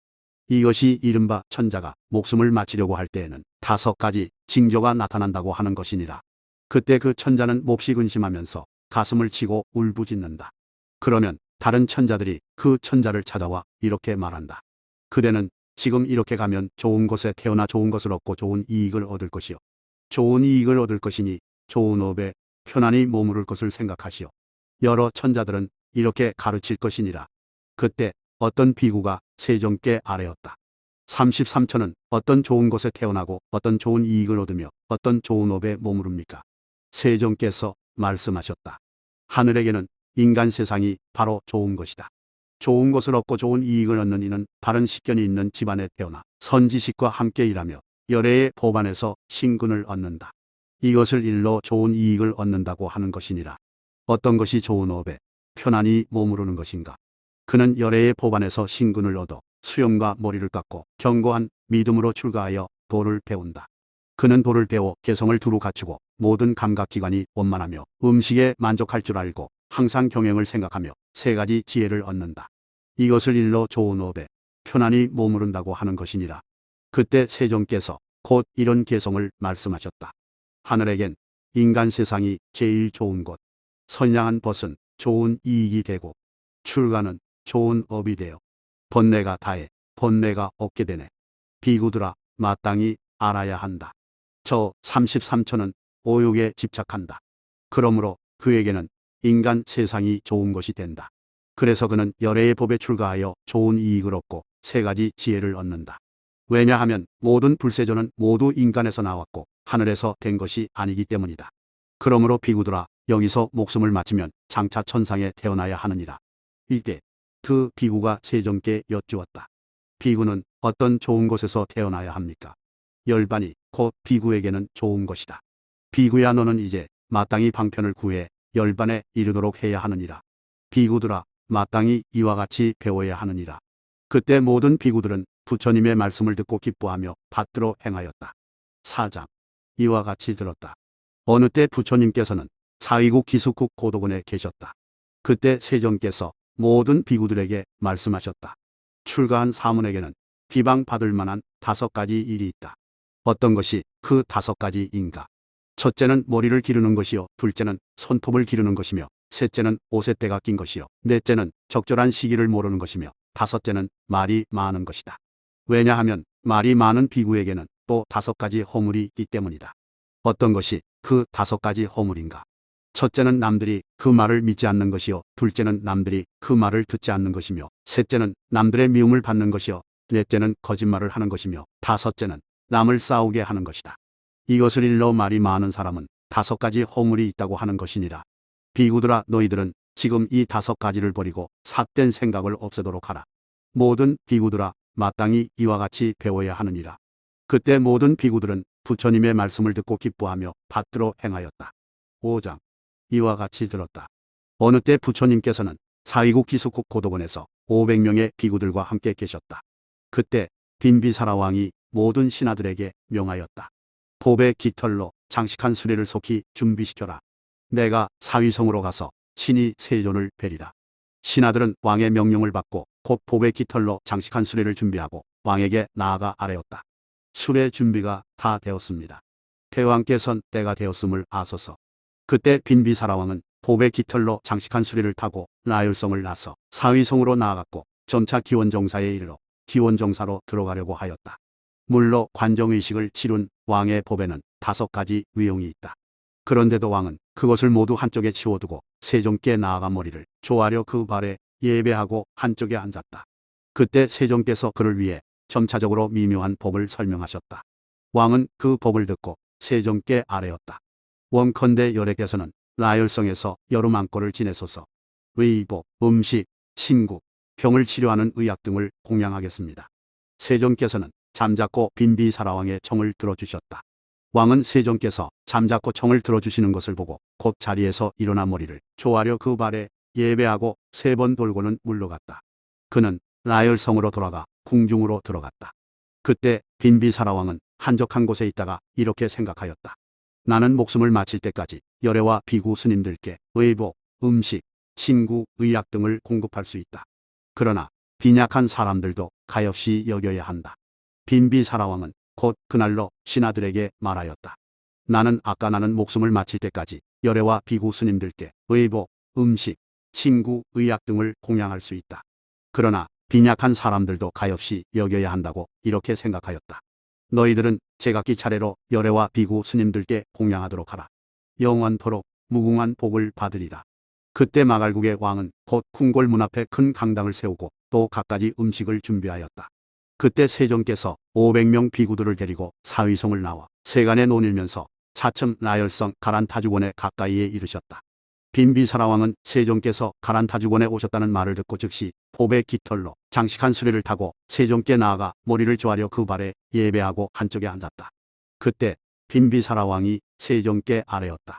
이것이 이른바 천자가 목숨을 마치려고 할 때에는 5가지 징조가 나타난다고 하는 것이니라. 그때 그 천자는 몹시 근심하면서 가슴을 치고 울부짖는다. 그러면 다른 천자들이 그 천자를 찾아와 이렇게 말한다. 그대는 지금 이렇게 가면 좋은 곳에 태어나 좋은 것을 얻고 좋은 이익을 얻을 것이요. 좋은 이익을 얻을 것이니 좋은 업에 편안히 머무를 것을 생각하시오. 여러 천자들은 이렇게 가르칠 것이니라. 그때 어떤 비구가 세종께 아뢰었다. 33처는 어떤 좋은 곳에 태어나고 어떤 좋은 이익을 얻으며 어떤 좋은 업에 머무릅니까? 세종께서 말씀하셨다. 하늘에게는 인간 세상이 바로 좋은 것이다. 좋은 것을 얻고 좋은 이익을 얻는 이는 바른 식견이 있는 집안에 태어나 선지식과 함께 일하며 열애의 법안에서 신근을 얻는다. 이것을 일러 좋은 이익을 얻는다고 하는 것이니라. 어떤 것이 좋은 업에 편안히 머무르는 것인가? 그는 열애의 법안에서 신근을 얻어 수염과 머리를 깎고 견고한 믿음으로 출가하여 도를 배운다. 그는 도를 배워 개성을 두루 갖추고 모든 감각기관이 원만하며 음식에 만족할 줄 알고 항상 경영을 생각하며 3가지 지혜를 얻는다. 이것을 일러 좋은 업에 편안히 머무른다고 하는 것이니라. 그때 세종께서 곧 이런 개성을 말씀하셨다. 하늘에겐 인간 세상이 제일 좋은 곳, 선량한 벗은 좋은 이익이 되고 출가는 좋은 업이 되어 번뇌가 다해 번뇌가 없게 되네. 비구들아, 마땅히 알아야 한다. 저 33처는 오욕에 집착한다. 그러므로 그에게는 인간 세상이 좋은 것이 된다. 그래서 그는 열애의 법에 출가하여 좋은 이익을 얻고 3가지 지혜를 얻는다. 왜냐하면 모든 불세조는 모두 인간에서 나왔고 하늘에서 된 것이 아니기 때문이다. 그러므로 비구들아 여기서 목숨을 마치면 장차 천상에 태어나야 하느니라. 이때 그 비구가 세종께 여쭈었다. 비구는 어떤 좋은 곳에서 태어나야 합니까? 열반이 곧 비구에게는 좋은 것이다. 비구야 너는 이제 마땅히 방편을 구해 열반에 이르도록 해야 하느니라. 비구들아 마땅히 이와 같이 배워야 하느니라. 그때 모든 비구들은 부처님의 말씀을 듣고 기뻐하며 받들어 행하였다. 4장 이와 같이 들었다. 어느 때 부처님께서는 사위국 기숙국 고도곤에 계셨다. 그때 세종께서 모든 비구들에게 말씀하셨다. 출가한 사문에게는 비방받을 만한 5가지 일이 있다. 어떤 것이 그 5가지인가? 첫째는 머리를 기르는 것이요, 둘째는 손톱을 기르는 것이며, 셋째는 옷에 때가 낀 것이요, 넷째는 적절한 시기를 모르는 것이며, 다섯째는 말이 많은 것이다. 왜냐하면 말이 많은 비구에게는 또 5가지 허물이 있기 때문이다. 어떤 것이 그 5가지 허물인가? 첫째는 남들이 그 말을 믿지 않는 것이요, 둘째는 남들이 그 말을 듣지 않는 것이며, 셋째는 남들의 미움을 받는 것이요, 넷째는 거짓말을 하는 것이며, 다섯째는 남을 싸우게 하는 것이다. 이것을 일러 말이 많은 사람은 5가지 허물이 있다고 하는 것이니라. 비구들아 너희들은 지금 이 5가지를 버리고 삿된 생각을 없애도록 하라. 모든 비구들아 마땅히 이와 같이 배워야 하느니라. 그때 모든 비구들은 부처님의 말씀을 듣고 기뻐하며 받들어 행하였다. 5장 이와 같이 들었다. 어느 때 부처님께서는 사위국 기숙국 고도곤에서 500명의 비구들과 함께 계셨다. 그때 빈비사라 왕이 모든 신하들에게 명하였다. 법의 깃털로 장식한 수레를 속히 준비시켜라. 내가 사위성으로 가서 친히 세존을 뵈리라. 신하들은 왕의 명령을 받고 곧 법의 깃털로 장식한 수레를 준비하고 왕에게 나아가 아뢰었다. 수레 준비가 다 되었습니다. 대왕께선 때가 되었음을 아소서. 그때 빈비사라 왕은 법의 깃털로 장식한 수레를 타고 나열성을 나서 사위성으로 나아갔고 점차 기원정사에 이르러 기원정사로 들어가려고 하였다. 물로 관정의식을 치룬 왕의 법에는 5가지 위용이 있다. 그런데도 왕은 그것을 모두 한쪽에 치워두고 세종께 나아가 머리를 조아려 그 발에 예배하고 한쪽에 앉았다. 그때 세종께서 그를 위해 점차적으로 미묘한 법을 설명하셨다. 왕은 그 법을 듣고 세종께 아뢰었다. 원컨대 열애께서는 나열성에서 여름 안고를 지내소서. 의복, 음식, 친구, 병을 치료하는 의약 등을 공양하겠습니다. 세종께서는 잠자코 빈비사라왕의 청을 들어주셨다. 왕은 세종께서 잠자코 청을 들어주시는 것을 보고 곧 자리에서 일어나 머리를 조아려 그 발에 예배하고 3번 돌고는 물러갔다. 그는 나열성으로 돌아가 궁중으로 들어갔다. 그때 빈비사라왕은 한적한 곳에 있다가 이렇게 생각하였다. 나는 목숨을 마칠 때까지 열애와 비구 스님들께 의복, 음식, 친구, 의약 등을 공급할 수 있다. 그러나 빈약한 사람들도 가엾이 여겨야 한다. 빈비사라왕은 곧 그날로 신하들에게 말하였다. 나는 목숨을 마칠 때까지 열애와 비구 스님들께 의복, 음식, 친구, 의약 등을 공양할 수 있다. 그러나 빈약한 사람들도 가엾이 여겨야 한다고 이렇게 생각하였다. 너희들은 제각기 차례로 열애와 비구 스님들께 공양하도록 하라. 영원토록 무궁한 복을 받으리라. 그때 마갈국의 왕은 곧 궁궐 문 앞에 큰 강당을 세우고 또 갖가지 음식을 준비하였다. 그때 세종께서 500명 비구들을 데리고 사위성을 나와 세간에 논일면서 차츰 나열성 가란타주곤에 가까이에 이르셨다. 빈비사라왕은 세종께서 가란타주곤에 오셨다는 말을 듣고 즉시 법의 깃털로 장식한 수레를 타고 세종께 나아가 머리를 조아려 그 발에 예배하고 한쪽에 앉았다. 그때 빈비사라왕이 세종께 아뢰었다.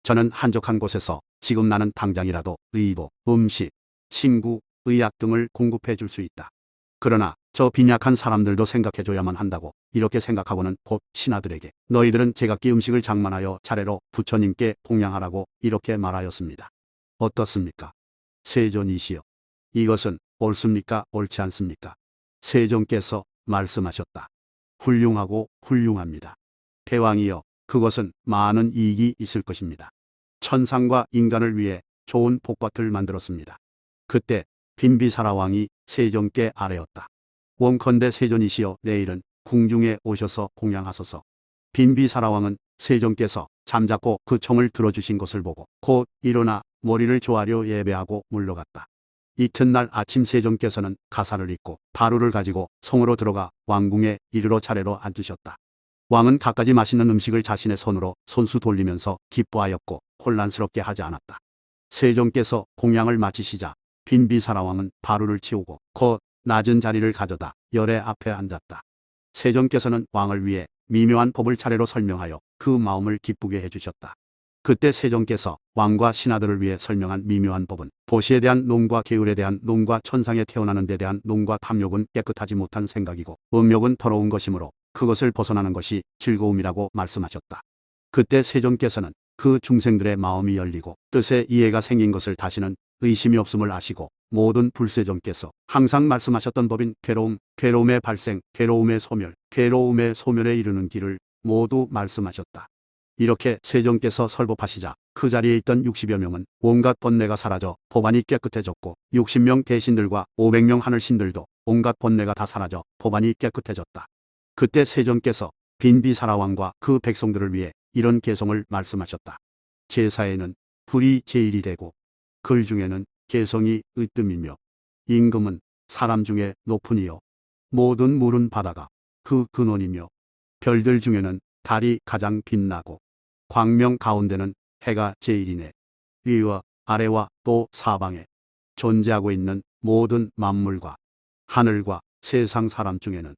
저는 한적한 곳에서 지금 나는 당장이라도 의복, 음식, 친구, 의약 등을 공급해 줄 수 있다. 그러나 저 빈약한 사람들도 생각해줘야만 한다고 이렇게 생각하고는 곧 신하들에게 너희들은 제각기 음식을 장만하여 차례로 부처님께 공양하라고 이렇게 말하였습니다. 어떻습니까? 세존이시여. 이것은 옳습니까? 옳지 않습니까? 세종께서 말씀하셨다. 훌륭하고 훌륭합니다. 대왕이여, 그것은 많은 이익이 있을 것입니다. 천상과 인간을 위해 좋은 복밭을 만들었습니다. 그때 빈비사라 왕이 세종께 아뢰었다. 원컨대 세존이시여 내일은 궁중에 오셔서 공양하소서. 빈비사라 왕은 세종께서 잠자코 그 청을 들어주신 것을 보고 곧 일어나 머리를 조아려 예배하고 물러갔다. 이튿날 아침 세종께서는 가사를 입고 바루를 가지고 성으로 들어가 왕궁에 이르러 차례로 앉으셨다. 왕은 갖가지 맛있는 음식을 자신의 손으로 손수 돌리면서 기뻐하였고 혼란스럽게 하지 않았다. 세종께서 공양을 마치시자 빈비사라왕은 바루를 치우고 곧 낮은 자리를 가져다 열애 앞에 앉았다. 세종께서는 왕을 위해 미묘한 법을 차례로 설명하여 그 마음을 기쁘게 해주셨다. 그때 세종께서 왕과 신하들을 위해 설명한 미묘한 법은 도시에 대한 농과 계율에 대한 농과 천상에 태어나는 데 대한 농과 탐욕은 깨끗하지 못한 생각이고 음욕은 더러운 것이므로 그것을 벗어나는 것이 즐거움이라고 말씀하셨다. 그때 세종께서는 그 중생들의 마음이 열리고 뜻에 이해가 생긴 것을 다시는 의심이 없음을 아시고 모든 불세종께서 항상 말씀하셨던 법인 괴로움, 괴로움의 발생, 괴로움의 소멸, 괴로움의 소멸에 이르는 길을 모두 말씀하셨다. 이렇게 세종께서 설법하시자 그 자리에 있던 60여 명은 온갖 번뇌가 사라져 법안이 깨끗해졌고 60명 대신들과 500명 하늘신들도 온갖 번뇌가 다 사라져 법안이 깨끗해졌다. 그때 세종께서 빈비사라왕과 그 백성들을 위해 이런 개성을 말씀하셨다. 제사에는 불이 제일이 되고 글 중에는 개성이 으뜸이며 임금은 사람 중에 높은 이요 모든 물은 바다가 그 근원이며 별들 중에는 달이 가장 빛나고 광명 가운데는 해가 제일이네. 위와 아래와 또 사방에 존재하고 있는 모든 만물과 하늘과 세상 사람 중에는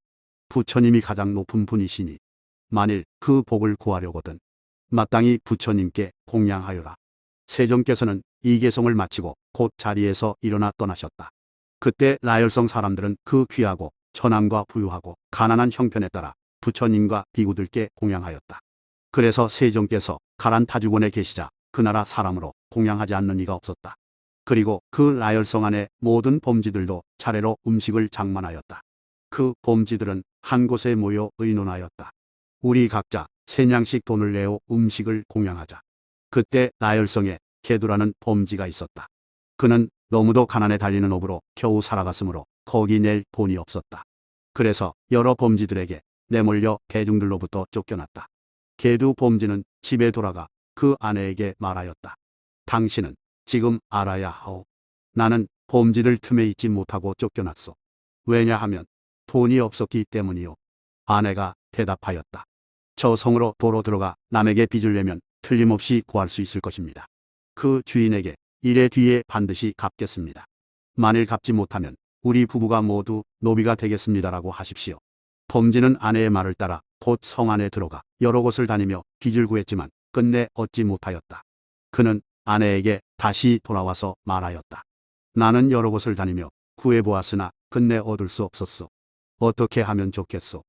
부처님이 가장 높은 분이시니 만일 그 복을 구하려거든 마땅히 부처님께 공양하여라. 세종께서는 이 개성을 마치고 곧 자리에서 일어나 떠나셨다. 그때 나열성 사람들은 그 귀하고 천황과 부유하고 가난한 형편에 따라 부처님과 비구들께 공양하였다. 그래서 세종께서 가란 타주권에 계시자 그 나라 사람으로 공양하지 않는 이가 없었다. 그리고 그 나열성 안에 모든 범지들도 차례로 음식을 장만하였다. 그 범지들은 한 곳에 모여 의논하였다. 우리 각자 세냥씩 돈을 내어 음식을 공양하자. 그때 나열성에 개두라는 범지가 있었다. 그는 너무도 가난에 달리는 업으로 겨우 살아갔으므로 거기 낼 돈이 없었다. 그래서 여러 범지들에게 내몰려 대중들로부터 쫓겨났다. 개두 범지는 집에 돌아가 그 아내에게 말하였다. 당신은 지금 알아야 하오. 나는 범지들 틈에 있지 못하고 쫓겨났소. 왜냐하면 돈이 없었기 때문이요. 아내가 대답하였다. 저 성으로 도로 들어가 남에게 빚을 내면 틀림없이 구할 수 있을 것입니다. 그 주인에게 일의 뒤에 반드시 갚겠습니다. 만일 갚지 못하면 우리 부부가 모두 노비가 되겠습니다라고 하십시오. 범지는 아내의 말을 따라 곧 성 안에 들어가 여러 곳을 다니며 빚을 구했지만 끝내 얻지 못하였다. 그는 아내에게 다시 돌아와서 말하였다. 나는 여러 곳을 다니며 구해보았으나 끝내 얻을 수 없었소. 어떻게 하면 좋겠소?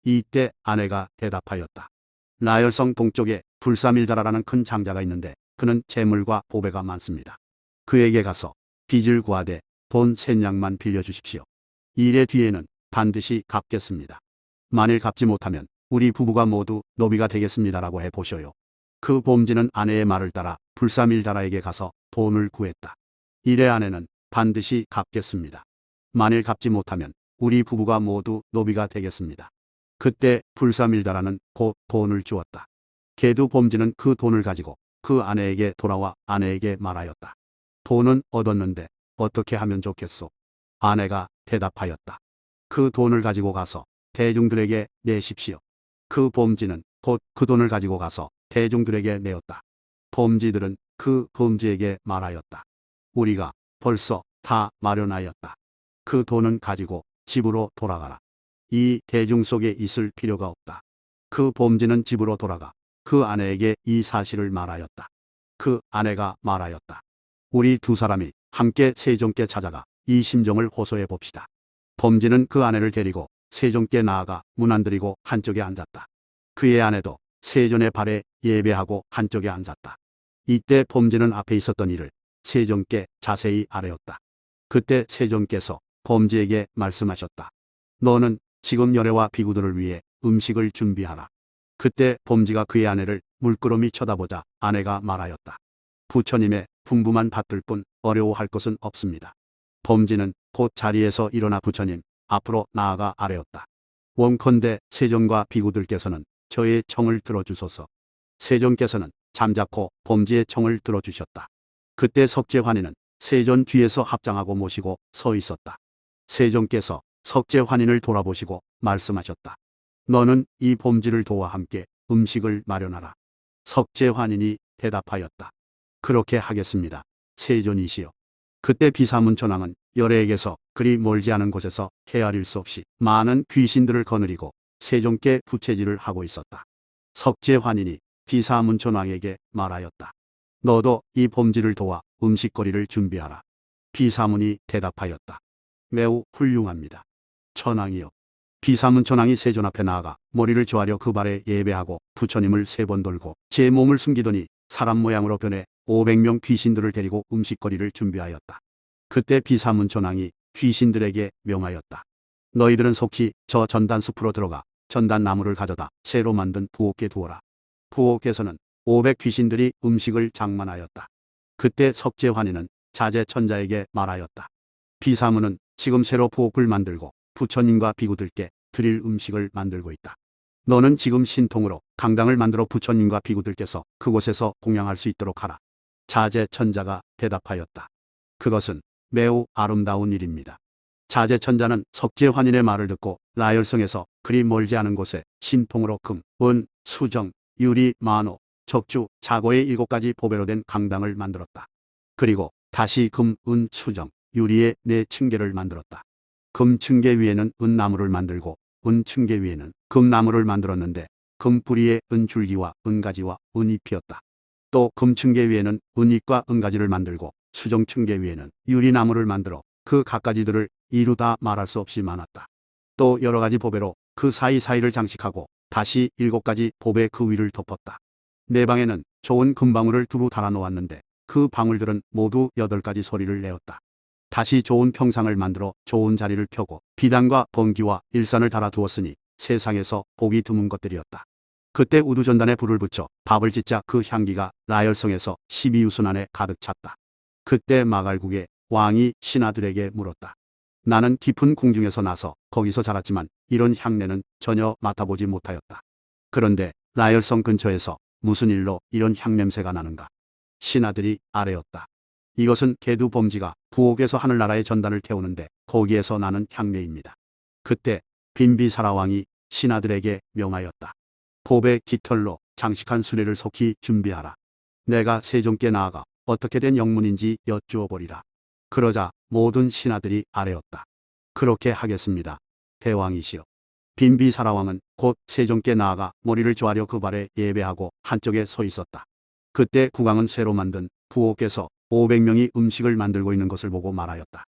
이때 아내가 대답하였다. 나열성 동쪽에 불사밀다라라는 큰 장자가 있는데 그는 재물과 보배가 많습니다. 그에게 가서 빚을 구하되 돈 셋냥만 빌려주십시오. 일의 뒤에는 반드시 갚겠습니다. 만일 갚지 못하면 우리 부부가 모두 노비가 되겠습니다라고 해보셔요. 그 범지는 아내의 말을 따라 불사밀다라에게 가서 돈을 구했다. 일의 아내는 반드시 갚겠습니다. 만일 갚지 못하면 우리 부부가 모두 노비가 되겠습니다. 그때 불사밀다라는 곧 돈을 주었다. 개두 범지는 그 돈을 가지고 그 아내에게 돌아와 아내에게 말하였다. 돈은 얻었는데 어떻게 하면 좋겠소? 아내가 대답하였다. 그 돈을 가지고 가서 대중들에게 내십시오. 그 범지는 곧 그 돈을 가지고 가서 대중들에게 내었다. 범지들은 그 범지에게 말하였다. 우리가 벌써 다 마련하였다. 그 돈은 가지고 집으로 돌아가라. 이 대중 속에 있을 필요가 없다. 그 범지는 집으로 돌아가 그 아내에게 이 사실을 말하였다. 그 아내가 말하였다. 우리 두 사람이 함께 세종께 찾아가 이 심정을 호소해 봅시다. 범지는 그 아내를 데리고 세종께 나아가 문안드리고 한쪽에 앉았다. 그의 아내도 세존의 발에 예배하고 한쪽에 앉았다. 이때 범지는 앞에 있었던 일을 세종께 자세히 아뢰었다. 그때 세종께서 범지에게 말씀하셨다. 너는 지금 열애와 비구들을 위해 음식을 준비하라. 그때 범지가 그의 아내를 물끄러미 쳐다보자 아내가 말하였다. 부처님의 풍부만 받들 뿐 어려워할 것은 없습니다. 범지는 곧 자리에서 일어나 부처님 앞으로 나아가 아뢰었다. 원컨대 세종과 비구들께서는 저의 청을 들어주소서. 세종께서는 잠자코 범지의 청을 들어주셨다. 그때 석재환인은 세존 뒤에서 합장하고 모시고 서 있었다. 세종께서 석재환인을 돌아보시고 말씀하셨다. 너는 이 봄지를 도와 함께 음식을 마련하라. 석재환인이 대답하였다. 그렇게 하겠습니다. 세존이시여. 그때 비사문천왕은 열애에게서 그리 멀지 않은 곳에서 헤아릴 수 없이 많은 귀신들을 거느리고 세종께 부채질을 하고 있었다. 석재환인이 비사문천왕에게 말하였다. 너도 이 봄지를 도와 음식거리를 준비하라. 비사문이 대답하였다. 매우 훌륭합니다. 천왕이여. 비사문천왕이 세존 앞에 나아가 머리를 조아려 그 발에 예배하고 부처님을 3번 돌고 제 몸을 숨기더니 사람 모양으로 변해 500명 귀신들을 데리고 음식거리를 준비하였다. 그때 비사문천왕이 귀신들에게 명하였다. 너희들은 속히 저 전단숲으로 들어가 전단나무를 가져다 새로 만든 부엌에 두어라. 부엌에서는 500 귀신들이 음식을 장만하였다. 그때 석재환인은 자제천자에게 말하였다. 비사문은 지금 새로 부엌을 만들고 부처님과 비구들께 드릴 음식을 만들고 있다. 너는 지금 신통으로 강당을 만들어 부처님과 비구들께서 그곳에서 공양할 수 있도록 하라. 자제천자가 대답하였다. 그것은 매우 아름다운 일입니다. 자제천자는 석재환인의 말을 듣고 라열성에서 그리 멀지 않은 곳에 신통으로 금, 은, 수정, 유리, 만호, 적주, 자고의 7가지 보배로 된 강당을 만들었다. 그리고 다시 금, 은, 수정, 유리의 4층계를 만들었다. 금 층계 위에는 은나무를 만들고 은 층계 위에는 금나무를 만들었는데 금뿌리에 은줄기와 은가지와 은잎이었다. 또 금 층계 위에는 은잎과 은가지를 만들고 수정 층계 위에는 유리나무를 만들어 그 갖가지들을 이루다 말할 수 없이 많았다. 또 여러 가지 보배로 그 사이사이를 장식하고 다시 7가지 보배 그 위를 덮었다. 내 방에는 좋은 금방울을 두루 달아 놓았는데 그 방울들은 모두 8가지 소리를 내었다. 다시 좋은 평상을 만들어 좋은 자리를 펴고 비단과 번기와 일산을 달아 두었으니 세상에서 보기 드문 것들이었다. 그때 우두전단에 불을 붙여 밥을 짓자 그 향기가 라열성에서 12유순 안에 가득 찼다. 그때 마갈국의 왕이 신하들에게 물었다. 나는 깊은 궁중에서 나서 거기서 자랐지만 이런 향내는 전혀 맡아보지 못하였다. 그런데 라열성 근처에서 무슨 일로 이런 향냄새가 나는가? 신하들이 아뢰었다. 이것은 개두범지가 부옥에서 하늘나라의 전단을 태우는데 거기에서 나는 향내입니다. 그때 빈비사라왕이 신하들에게 명하였다. 보배 깃털로 장식한 수레를 속히 준비하라. 내가 세종께 나아가 어떻게 된 영문인지 여쭈어 보리라. 그러자 모든 신하들이 아뢰었다. 그렇게 하겠습니다. 대왕이시여. 빈비사라왕은 곧 세종께 나아가 머리를 조아려 그 발에 예배하고 한쪽에 서 있었다. 그때 국왕은 새로 만든 부옥에서 500명이 음식을 만들고 있는 것을 보고 말하였다.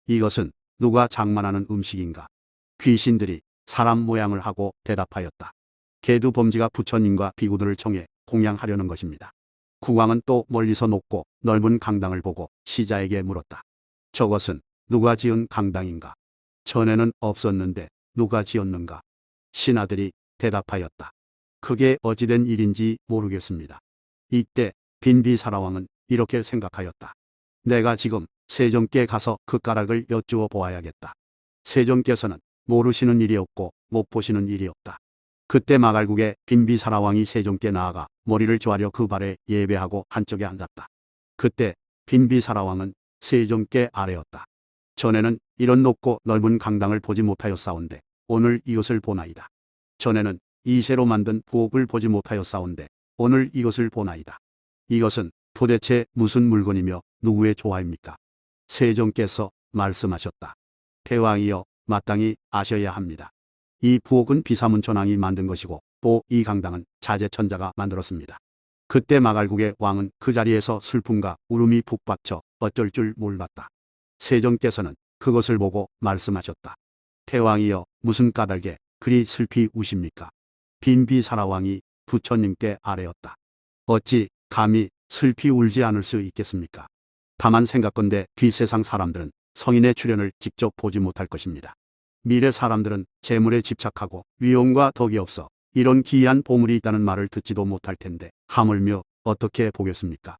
이것은 누가 장만하는 음식인가? 귀신들이 사람 모양을 하고 대답하였다. 개두범지가 부처님과 비구들을 청해 공양하려는 것입니다. 국왕은 또 멀리서 높고 넓은 강당을 보고 시자에게 물었다. 저것은 누가 지은 강당인가? 전에는 없었는데 누가 지었는가? 신하들이 대답하였다. 그게 어찌된 일인지 모르겠습니다. 이때 빈비사라왕은 이렇게 생각하였다. 내가 지금 세종께 가서 그 까닭을 여쭈어 보아야겠다. 세종께서는 모르시는 일이 없고 못 보시는 일이 없다. 그때 마갈국의 빈비사라왕이 세종께 나아가 머리를 조아려 그 발에 예배하고 한쪽에 앉았다. 그때 빈비사라왕은 세종께 아뢰었다. 전에는 이런 높고 넓은 강당을 보지 못하였사온데 오늘 이것을 보나이다. 전에는 이 새로 만든 부옥을 보지 못하였사온데 오늘 이것을 보나이다. 이것은 도대체 무슨 물건이며 누구의 조화입니까? 세종께서 말씀하셨다. 대왕이여, 마땅히 아셔야 합니다. 이 부옥은 비사문천왕이 만든 것이고 또 이 강당은 자제천자가 만들었습니다. 그때 마갈국의 왕은 그 자리에서 슬픔과 울음이 북받쳐 어쩔 줄 몰랐다. 세종께서는 그것을 보고 말씀하셨다. 대왕이여, 무슨 까닭에 그리 슬피 우십니까? 빈비사라왕이 부처님께 아뢰었다. 어찌 감히 슬피 울지 않을 수 있겠습니까? 다만 생각건대 뒷세상 사람들은 성인의 출현을 직접 보지 못할 것입니다. 미래 사람들은 재물에 집착하고 위용과 덕이 없어 이런 기이한 보물이 있다는 말을 듣지도 못할 텐데 하물며 어떻게 보겠습니까?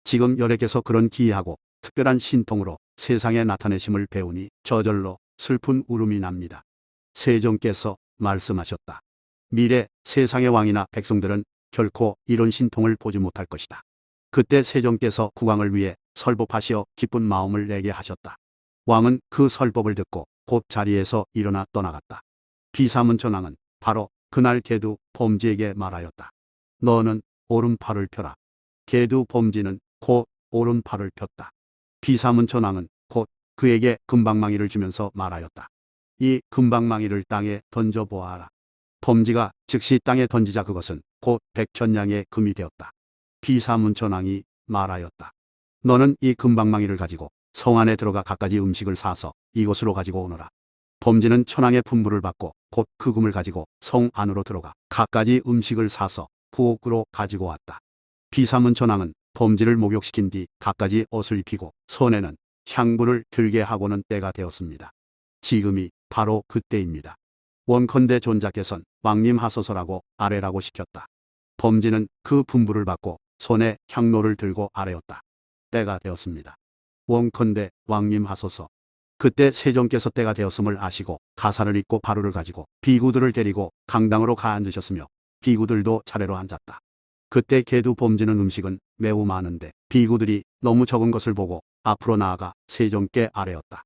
지금 열애께서 그런 기이하고 특별한 신통으로 세상에 나타내심을 배우니 저절로 슬픈 울음이 납니다. 세종께서 말씀하셨다. 미래 세상의 왕이나 백성들은 결코 이런 신통을 보지 못할 것이다. 그때 세종께서 국왕을 위해 설법하시어 기쁜 마음을 내게 하셨다. 왕은 그 설법을 듣고 곧 자리에서 일어나 떠나갔다. 비사문천왕은 바로 그날 개두 범지에게 말하였다. 너는 오른팔을 펴라. 개두 범지는 곧 오른팔을 폈다. 비사문천왕은 곧 그에게 금방망이를 주면서 말하였다. 이 금방망이를 땅에 던져보아라. 범지가 즉시 땅에 던지자 그것은 곧 백천냥의 금이 되었다. 비사문천왕이 말하였다. 너는 이 금방망이를 가지고 성 안에 들어가 갖가지 음식을 사서 이곳으로 가지고 오너라. 범지는 천왕의 분부를 받고 곧 그 금을 가지고 성 안으로 들어가 갖가지 음식을 사서 부엌으로 가지고 왔다. 비사문천왕은 범지를 목욕시킨 뒤 갖가지 옷을 입히고 손에는 향불을 들게 하고는 때가 되었습니다. 지금이 바로 그때입니다. 원컨대 존자께선 왕림하소서라고 아뢰라고 시켰다. 범지는 그 분부를 받고 손에 향로를 들고 아뢰었다. 때가 되었습니다. 원컨대 왕림하소서. 그때 세종께서 때가 되었음을 아시고 가사를 입고 바루를 가지고 비구들을 데리고 강당으로 가앉으셨으며 비구들도 차례로 앉았다. 그때 개두 범지는 음식은 매우 많은데 비구들이 너무 적은 것을 보고 앞으로 나아가 세종께 아뢰었다.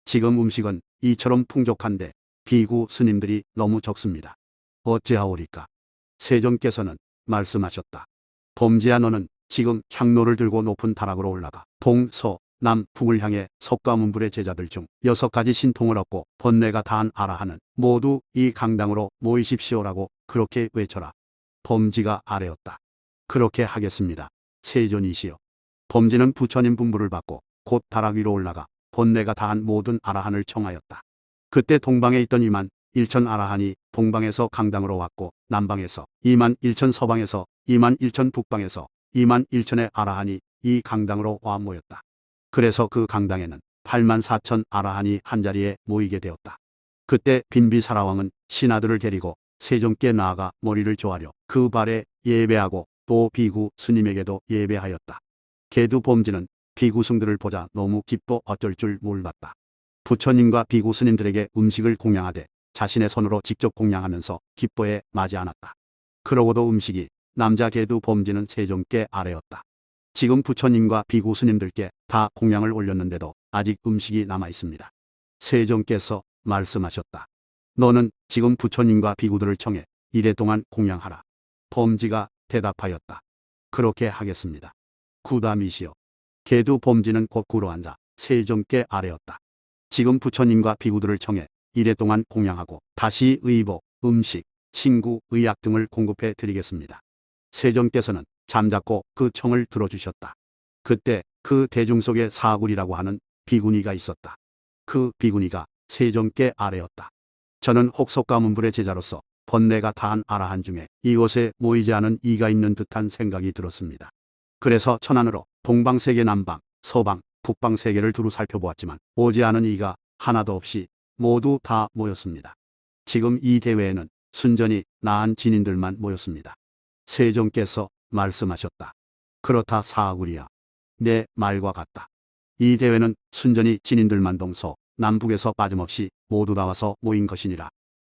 지금 음식은 이처럼 풍족한데 비구 스님들이 너무 적습니다. 어찌하오리까? 세종께서는 말씀하셨다. 범지야, 너는 지금 향로를 들고 높은 다락으로 올라가 동, 서, 남, 북을 향해 석가문불의 제자들 중 6가지 신통을 얻고 번뇌가 다한 아라한은 모두 이 강당으로 모이십시오라고 그렇게 외쳐라. 범지가 아뢰었다. 그렇게 하겠습니다. 세존이시여. 범지는 부처님 분부를 받고 곧 다락 위로 올라가 번뇌가 다한 모든 아라한을 청하였다. 그때 동방에 있던 2만 1천 아라한이 동방에서 강당으로 왔고 남방에서 2만 1천, 서방에서 2만 1천, 북방에서 2만 1천의 아라한이 이 강당으로 와 모였다. 그래서 그 강당에는 8만 4천 아라한이 한자리에 모이게 되었다. 그때 빈비사라왕은 신하들을 데리고 세종께 나아가 머리를 조아려 그 발에 예배하고 또 비구 스님에게도 예배하였다. 개두 범지는 비구승들을 보자 너무 기뻐 어쩔 줄 몰랐다. 부처님과 비구 스님들에게 음식을 공양하되 자신의 손으로 직접 공양하면서 기뻐해 마지 않았다. 그러고도 음식이 남자 개두 범지는 세종께 아뢰었다. 지금 부처님과 비구 스님들께 다 공양을 올렸는데도 아직 음식이 남아 있습니다. 세종께서 말씀하셨다. 너는 지금 부처님과 비구들을 청해 이래 동안 공양하라. 범지가 대답하였다. 그렇게 하겠습니다. 구담이시여. 개두 범지는 거꾸로 앉아 세종께 아뢰었다. 지금 부처님과 비구들을 청해 이래 동안 공양하고 다시 의복, 음식, 친구, 의약 등을 공급해 드리겠습니다. 세종께서는 잠잡고 그 청을 들어주셨다. 그때 그 대중 속에 사구리라고 하는 비구니가 있었다. 그 비구니가 세종께 아뢰었다. 저는 혹석가문불의 제자로서 번뇌가 다한 아라한 중에 이곳에 모이지 않은 이가 있는 듯한 생각이 들었습니다. 그래서 천안으로 동방세계, 남방, 서방, 북방 세계를 두루 살펴보았지만 오지 않은 이가 하나도 없이 모두 다 모였습니다. 지금 이 대회에는 순전히 나은 진인들만 모였습니다. 세종께서 말씀하셨다. 그렇다 사구리야. 내 말과 같다. 이 대회는 순전히 진인들만 동서 남북에서 빠짐없이 모두 다 와서 모인 것이니라.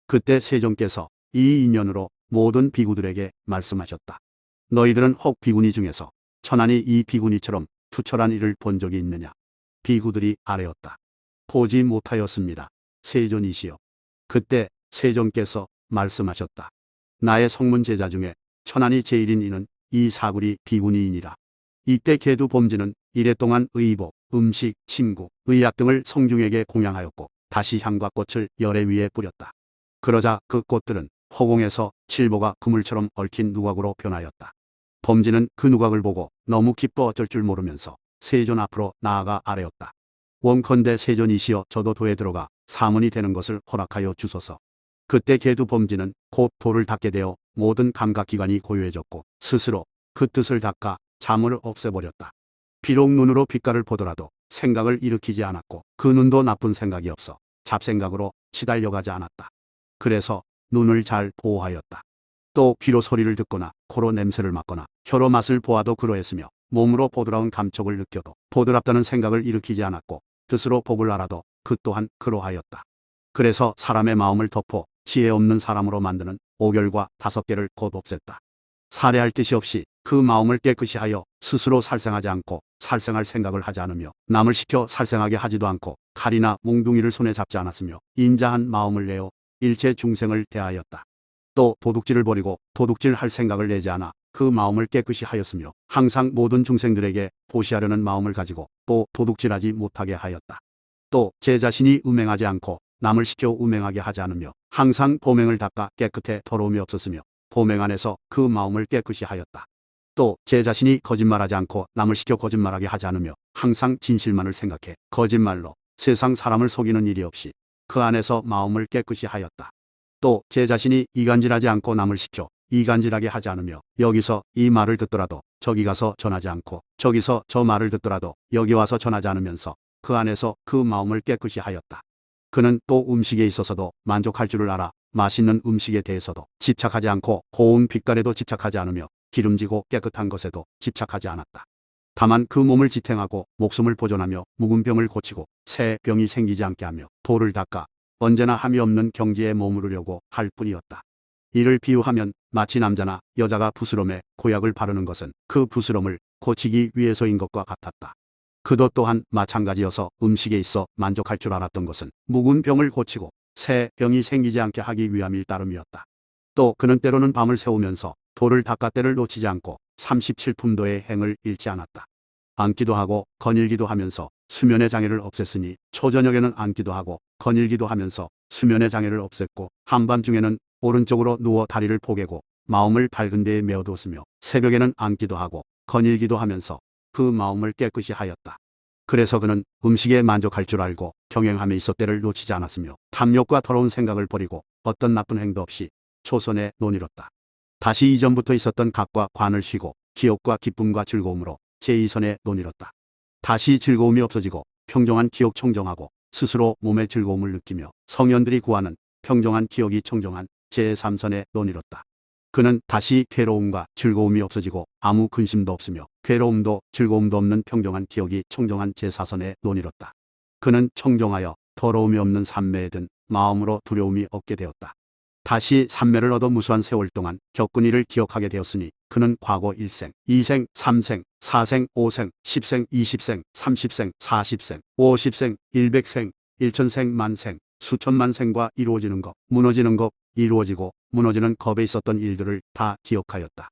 그때 세종께서 이 인연으로 모든 비구들에게 말씀하셨다. 너희들은 혹 비구니 중에서 천안이 이 비구니처럼 투철한 일을 본 적이 있느냐? 비구들이 아뢰었다. 보지 못하였습니다. 세존이시여. 그때 세종께서 말씀하셨다. 나의 성문 제자 중에 천안이 제일인 이는 이 사구리 비구니이니라. 이때 개두 범지는 이랫동안 의복, 음식, 친구, 의약 등을 성중에게 공양하였고 다시 향과 꽃을 열애 위에 뿌렸다. 그러자 그 꽃들은 허공에서 칠보가 그물처럼 얽힌 누각으로 변하였다. 범지는 그 누각을 보고 너무 기뻐 어쩔 줄 모르면서 세존 앞으로 나아가 아뢰었다. 원컨대 세존이시여, 저도 도에 들어가 사문이 되는 것을 허락하여 주소서. 그때 개두 범지는 곧 도를 닦게 되어 모든 감각기관이 고요해졌고 스스로 그 뜻을 닦아 잠을 없애버렸다. 비록 눈으로 빛깔을 보더라도 생각을 일으키지 않았고 그 눈도 나쁜 생각이 없어 잡생각으로 시달려가지 않았다. 그래서 눈을 잘 보호하였다. 또 귀로 소리를 듣거나 코로 냄새를 맡거나 혀로 맛을 보아도 그러했으며 몸으로 보드라운 감촉을 느껴도 보드랍다는 생각을 일으키지 않았고 뜻으로 법을 알아도 그 또한 그러하였다. 그래서 사람의 마음을 덮어 지혜 없는 사람으로 만드는 오결과 5개를 곧 없앴다. 살해할 뜻이 없이 그 마음을 깨끗이 하여 스스로 살생하지 않고 살생할 생각을 하지 않으며 남을 시켜 살생하게 하지도 않고 칼이나 몽둥이를 손에 잡지 않았으며 인자한 마음을 내어 일체 중생을 대하였다. 또 도둑질을 버리고 도둑질 할 생각을 내지 않아 그 마음을 깨끗이 하였으며 항상 모든 중생들에게 보시하려는 마음을 가지고 또 도둑질하지 못하게 하였다. 또 제 자신이 음행하지 않고 남을 시켜 음행하게 하지 않으며 항상 범행을 닦아 깨끗해 더러움이 없었으며 범행 안에서 그 마음을 깨끗이 하였다. 또 제 자신이 거짓말하지 않고 남을 시켜 거짓말하게 하지 않으며 항상 진실만을 생각해 거짓말로 세상 사람을 속이는 일이 없이 그 안에서 마음을 깨끗이 하였다. 또 제 자신이 이간질하지 않고 남을 시켜 이간질하게 하지 않으며 여기서 이 말을 듣더라도 저기 가서 전하지 않고 저기서 저 말을 듣더라도 여기 와서 전하지 않으면서 그 안에서 그 마음을 깨끗이 하였다. 그는 또 음식에 있어서도 만족할 줄을 알아 맛있는 음식에 대해서도 집착하지 않고 고운 빛깔에도 집착하지 않으며 기름지고 깨끗한 것에도 집착하지 않았다. 다만 그 몸을 지탱하고 목숨을 보존하며 묵은 병을 고치고 새 병이 생기지 않게 하며 돌을 닦아 언제나 함이 없는 경지에 머무르려고 할 뿐이었다. 이를 비유하면 마치 남자나 여자가 부스럼에 고약을 바르는 것은 그 부스럼을 고치기 위해서인 것과 같았다. 그도 또한 마찬가지여서 음식에 있어 만족할 줄 알았던 것은 묵은 병을 고치고 새 병이 생기지 않게 하기 위함일 따름이었다. 또 그는 때로는 밤을 새우면서 돌을 닦아 때를 놓치지 않고 37품도의 행을 잃지 않았다. 앉기도 하고 거닐기도 하면서 수면의 장애를 없앴으니 초저녁에는 앉기도 하고 거닐기도 하면서 수면의 장애를 없앴고 한밤중에는 오른쪽으로 누워 다리를 포개고 마음을 밝은 데에 메어두었으며 새벽에는 앉기도 하고 거닐기도 하면서 그 마음을 깨끗이 하였다. 그래서 그는 음식에 만족할 줄 알고 경행함에 있어 때를 놓치지 않았으며 탐욕과 더러운 생각을 버리고 어떤 나쁜 행도 없이 초선에 논이뤘다. 다시 이전부터 있었던 각과 관을 쉬고 기억과 기쁨과 즐거움으로 제2선에 논이뤘다. 다시 즐거움이 없어지고 평정한 기억 청정하고 스스로 몸의 즐거움을 느끼며 성현들이 구하는 평정한 기억이 청정한 제3선에 논이뤘다. 그는 다시 괴로움과 즐거움이 없어지고 아무 근심도 없으며 괴로움도 즐거움도 없는 평정한 기억이 청정한 제4선에 논이뤘다. 그는 청정하여 더러움이 없는 삼매에 든 마음으로 두려움이 없게 되었다. 다시 삼매를 얻어 무수한 세월 동안 겪은 일을 기억하게 되었으니 그는 과거 1생, 2생, 3생, 4생, 5생, 10생, 20생, 30생, 40생, 50생, 100생, 1000생, 만생, 수천만 생과 이루어지는 것, 무너지는 것, 이루어지고 무너지는 겁에 있었던 일들을 다 기억하였다.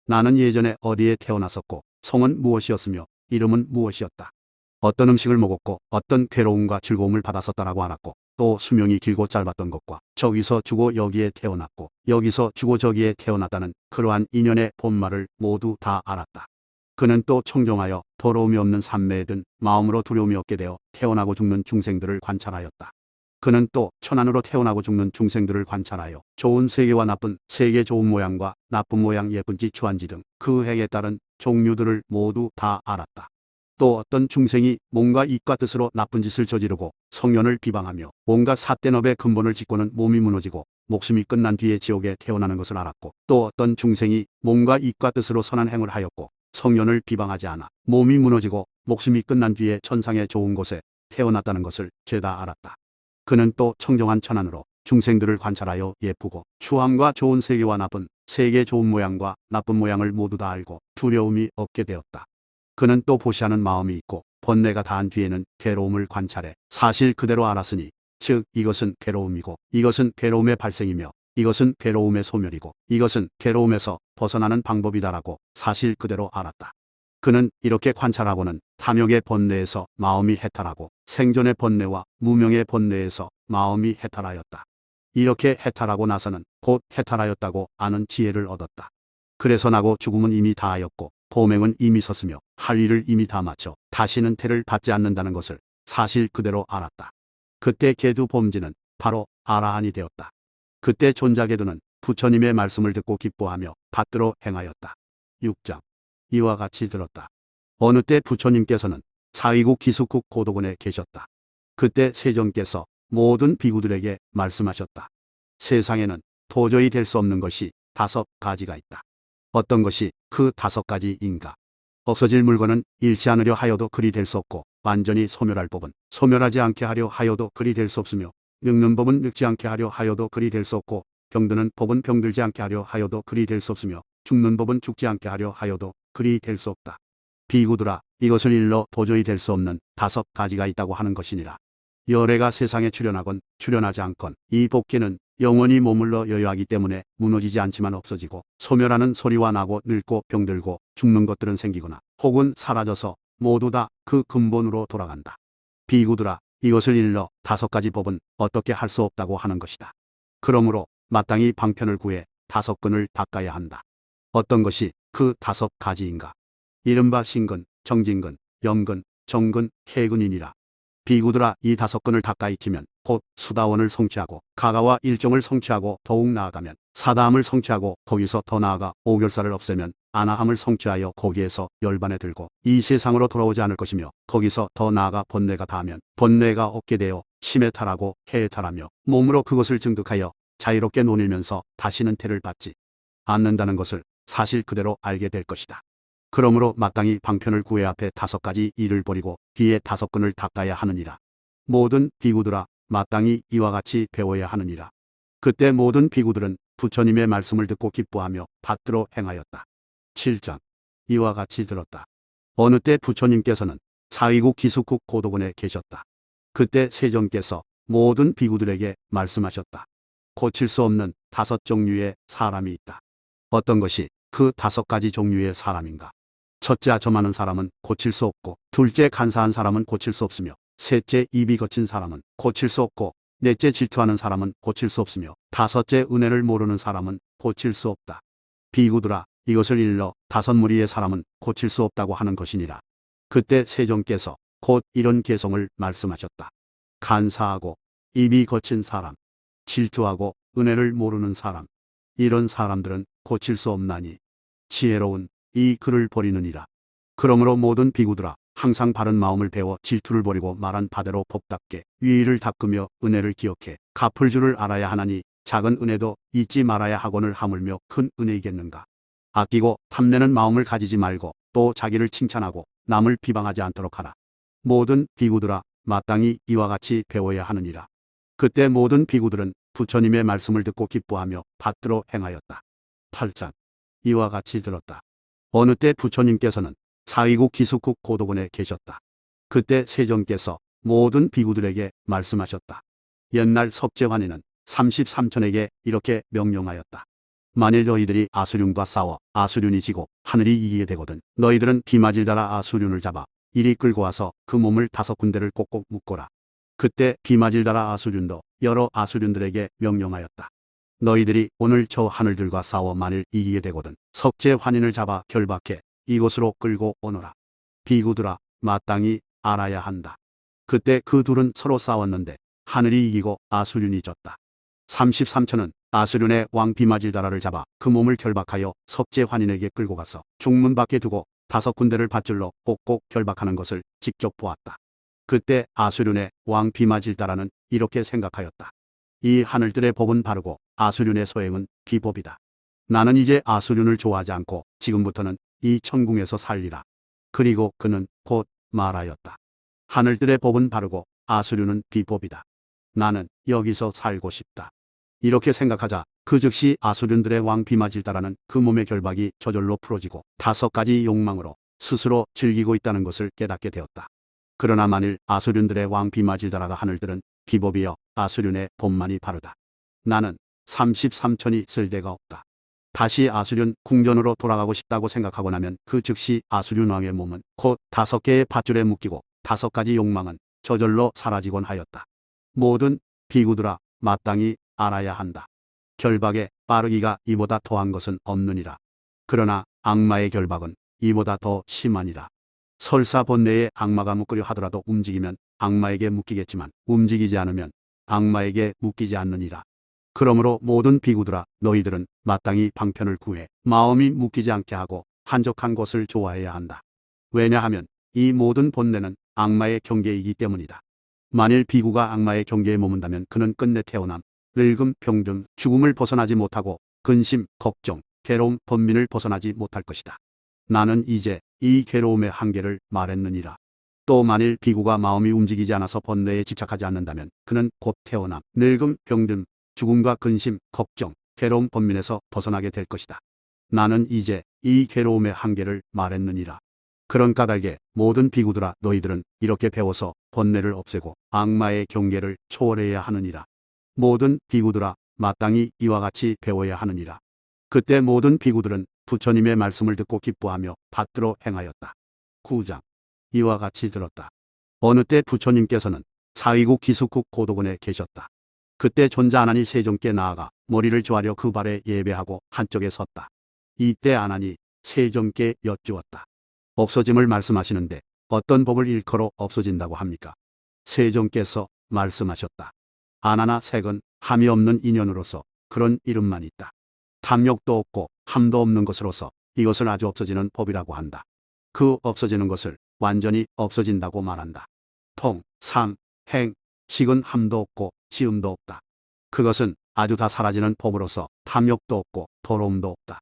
나는 예전에 어디에 태어났었고 성은 무엇이었으며 이름은 무엇이었다. 어떤 음식을 먹었고 어떤 괴로움과 즐거움을 받았었다라고 알았고 또 수명이 길고 짧았던 것과 저기서 주고 여기에 태어났고 여기서 주고 저기에 태어났다는 그러한 인연의 본말을 모두 다 알았다. 그는 또 청정하여 더러움이 없는 삼매에 든 마음으로 두려움이 없게 되어 태어나고 죽는 중생들을 관찰하였다. 그는 또 천안으로 태어나고 죽는 중생들을 관찰하여 좋은 세계와 나쁜 세계, 좋은 모양과 나쁜 모양, 예쁜지 추한지 등 그 행에 따른 종류들을 모두 다 알았다. 또 어떤 중생이 몸과 입과 뜻으로 나쁜 짓을 저지르고 성년을 비방하며 온갖 삿대업의 근본을 짓고는 몸이 무너지고 목숨이 끝난 뒤에 지옥에 태어나는 것을 알았고 또 어떤 중생이 몸과 입과 뜻으로 선한 행을 하였고 성년을 비방하지 않아 몸이 무너지고 목숨이 끝난 뒤에 천상의 좋은 곳에 태어났다는 것을 죄다 알았다. 그는 또 청정한 천안으로 중생들을 관찰하여 예쁘고 추함과 좋은 세계와 나쁜 세계, 좋은 모양과 나쁜 모양을 모두 다 알고 두려움이 없게 되었다. 그는 또 보시하는 마음이 있고 번뇌가 다한 뒤에는 괴로움을 관찰해 사실 그대로 알았으니 즉 이것은 괴로움이고 이것은 괴로움의 발생이며 이것은 괴로움의 소멸이고 이것은 괴로움에서 벗어나는 방법이다라고 사실 그대로 알았다. 그는 이렇게 관찰하고는 탐욕의 번뇌에서 마음이 해탈하고 생존의 번뇌와 무명의 번뇌에서 마음이 해탈하였다. 이렇게 해탈하고 나서는 곧 해탈하였다고 아는 지혜를 얻었다. 그래서 나고 죽음은 이미 다하였고 범행은 이미 섰으며 할 일을 이미 다 마쳐 다시는 태를 받지 않는다는 것을 사실 그대로 알았다. 그때 계두 범지는 바로 아라한이 되었다. 그때 존자계두는 부처님의 말씀을 듣고 기뻐하며 받들어 행하였다. 6장. 이와 같이 들었다. 어느 때 부처님께서는 사위국 기숙국 고도곤에 계셨다. 그때 세존께서 모든 비구들에게 말씀하셨다. 세상에는 도저히 될 수 없는 것이 5가지가 있다. 어떤 것이 그 5가지인가? 없어질 물건은 잃지 않으려 하여도 그리 될 수 없고 완전히 소멸할 법은 소멸하지 않게 하려 하여도 그리 될 수 없으며 늙는 법은 늙지 않게 하려 하여도 그리 될 수 없고 병드는 법은 병들지 않게 하려 하여도 그리 될 수 없으며 죽는 법은 죽지 않게 하려 하여도 그리 될 수 없다. 비구들아, 이것을 일러 도저히 될 수 없는 5가지가 있다고 하는 것이니라. 열애가 세상에 출현하건 출현하지 않건 이 법계는 영원히 머물러 여여하기 때문에 무너지지 않지만 없어지고 소멸하는 소리와 나고 늙고 병들고 죽는 것들은 생기거나 혹은 사라져서 모두 다 그 근본으로 돌아간다. 비구들아, 이것을 일러 5가지 법은 어떻게 할 수 없다고 하는 것이다. 그러므로 마땅히 방편을 구해 5근을 닦아야 한다. 어떤 것이 그 5가지인가? 이른바 신근, 정진근, 염근, 정근, 해근이니라. 비구들아, 이 5근을 닦아 익히면 곧 수다원을 성취하고 가가와 일종을 성취하고 더욱 나아가면 사다함을 성취하고 거기서 더 나아가 오결사를 없애면 아나함을 성취하여 거기에서 열반에 들고 이 세상으로 돌아오지 않을 것이며 거기서 더 나아가 번뇌가 닿으면 번뇌가 없게 되어 심에 탈하고 해에 탈하며 몸으로 그것을 증득하여 자유롭게 논일면서 다시는 태를 받지 않는다는 것을 사실 그대로 알게 될 것이다. 그러므로 마땅히 방편을 구해 앞에 5가지 일을 버리고 뒤에 5근을 닦아야 하느니라. 모든 비구들아, 마땅히 이와 같이 배워야 하느니라. 그때 모든 비구들은 부처님의 말씀을 듣고 기뻐하며 받들어 행하였다. 7장. 이와 같이 들었다. 어느 때 부처님께서는 사위국 기숙국 고도곤에 계셨다. 그때 세존께서 모든 비구들에게 말씀하셨다. 고칠 수 없는 5종류의 사람이 있다. 어떤 것이 그 5가지 종류의 사람인가? 첫째, 아첨하는 사람은 고칠 수 없고, 둘째, 간사한 사람은 고칠 수 없으며, 셋째, 입이 거친 사람은 고칠 수 없고, 넷째, 질투하는 사람은 고칠 수 없으며, 다섯째, 은혜를 모르는 사람은 고칠 수 없다. 비구들아, 이것을 일러 5무리의 사람은 고칠 수 없다고 하는 것이니라. 그때 세존께서 곧 이런 개성을 말씀하셨다. 간사하고 입이 거친 사람, 질투하고 은혜를 모르는 사람, 이런 사람들은 고칠 수 없나니 지혜로운 이 글을 버리느니라. 그러므로 모든 비구들아, 항상 바른 마음을 배워 질투를 버리고 말한 바대로 법답게 위의를 닦으며 은혜를 기억해 갚을 줄을 알아야 하나니 작은 은혜도 잊지 말아야 하거늘 하물며 큰 은혜이겠는가. 아끼고 탐내는 마음을 가지지 말고 또 자기를 칭찬하고 남을 비방하지 않도록 하라. 모든 비구들아, 마땅히 이와 같이 배워야 하느니라. 그때 모든 비구들은 부처님의 말씀을 듣고 기뻐하며 받들어 행하였다. 8장. 이와 같이 들었다. 어느 때 부처님께서는 사위국 기숙국 고도곤에 계셨다. 그때 세존께서 모든 비구들에게 말씀하셨다. 옛날 석재환이는 33천에게 이렇게 명령하였다. 만일 너희들이 아수륜과 싸워 아수륜이 지고 하늘이 이기게 되거든 너희들은 비맞을 달아 아수륜을 잡아 이리 끌고 와서 그 몸을 5군데를 꼭꼭 묶어라. 그때 비맞을 달아 아수륜도 여러 아수륜들에게 명령하였다. 너희들이 오늘 저 하늘들과 싸워 만일 이기게 되거든 석재환인을 잡아 결박해 이곳으로 끌고 오너라. 비구들아, 마땅히 알아야 한다. 그때 그 둘은 서로 싸웠는데 하늘이 이기고 아수륜이 졌다. 33천은 아수륜의 왕 비마질다라를 잡아 그 몸을 결박하여 석재환인에게 끌고 가서 중문 밖에 두고 5군데를 밧줄로 꼭꼭 결박하는 것을 직접 보았다. 그때 아수륜의 왕 비마질다라는 이렇게 생각하였다. 이 하늘들의 법은 바르고 아수륜의 소행은 비법이다. 나는 이제 아수륜을 좋아하지 않고 지금부터는 이 천궁에서 살리라. 그리고 그는 곧 말하였다. 하늘들의 법은 바르고 아수륜은 비법이다. 나는 여기서 살고 싶다. 이렇게 생각하자 그 즉시 아수륜들의 왕 비마질다라는 그 몸의 결박이 저절로 풀어지고 5가지 욕망으로 스스로 즐기고 있다는 것을 깨닫게 되었다. 그러나 만일 아수륜들의 왕 비마질다라가 하늘들은 비법이여 아수륜의 법만이 바르다. 나는 33천이 쓸데가 없다. 다시 아수륜 궁전으로 돌아가고 싶다고 생각하고 나면 그 즉시 아수륜 왕의 몸은 곧 5개의 밧줄에 묶이고 5가지 욕망은 저절로 사라지곤 하였다. 모든 비구들아, 마땅히 알아야 한다. 결박에 빠르기가 이보다 더한 것은 없느니라. 그러나 악마의 결박은 이보다 더 심하니라. 설사 번뇌에 악마가 묶으려 하더라도 움직이면 악마에게 묶이겠지만 움직이지 않으면 악마에게 묶이지 않느니라. 그러므로 모든 비구들아, 너희들은 마땅히 방편을 구해 마음이 묶이지 않게 하고 한적한 것을 좋아해야 한다. 왜냐하면 이 모든 번뇌는 악마의 경계이기 때문이다. 만일 비구가 악마의 경계에 머문다면 그는 끝내 태어남, 늙음, 병든, 죽음을 벗어나지 못하고 근심, 걱정, 괴로움, 번민을 벗어나지 못할 것이다. 나는 이제 이 괴로움의 한계를 말했느니라. 또 만일 비구가 마음이 움직이지 않아서 번뇌에 집착하지 않는다면 그는 곧 태어남, 늙음, 병든, 죽음과 근심, 걱정, 괴로움, 번민에서 벗어나게 될 것이다. 나는 이제 이 괴로움의 한계를 말했느니라. 그런 까닭에 모든 비구들아, 너희들은 이렇게 배워서 번뇌를 없애고 악마의 경계를 초월해야 하느니라. 모든 비구들아, 마땅히 이와 같이 배워야 하느니라. 그때 모든 비구들은 부처님의 말씀을 듣고 기뻐하며 받들어 행하였다. 9장. 이와 같이 들었다. 어느 때 부처님께서는 사위국 기숙국 고도곤에 계셨다. 그때 존자 아난이 세종께 나아가 머리를 조아려 그 발에 예배하고 한쪽에 섰다. 이때 아난이 세종께 여쭈었다. 없어짐을 말씀하시는데 어떤 법을 일컬어 없어진다고 합니까? 세종께서 말씀하셨다. 아난아, 색은 함이 없는 인연으로서 그런 이름만 있다. 탐욕도 없고 함도 없는 것으로서 이것을 아주 없어지는 법이라고 한다. 그 없어지는 것을 완전히 없어진다고 말한다. 통, 상, 행, 식은 함도 없고 지음도 없다. 그것은 아주 다 사라지는 법으로서 탐욕도 없고 더러움도 없다.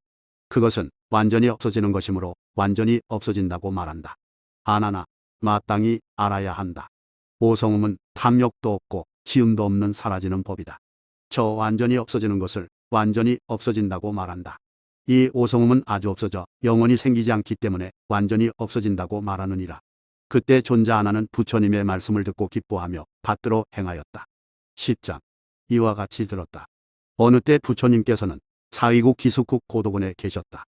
그것은 완전히 없어지는 것이므로 완전히 없어진다고 말한다. 아난아, 마땅히 알아야 한다. 오성음은 탐욕도 없고 지음도 없는 사라지는 법이다. 저 완전히 없어지는 것을 완전히 없어진다고 말한다. 이 오성음은 아주 없어져 영원히 생기지 않기 때문에 완전히 없어진다고 말하느니라. 그때 존자 아난은 부처님의 말씀을 듣고 기뻐하며 받들어 행하였다. 10장. 이와 같이 들었다. 어느 때 부처님께서는 사위국 기숙국 고도곤에 계셨다.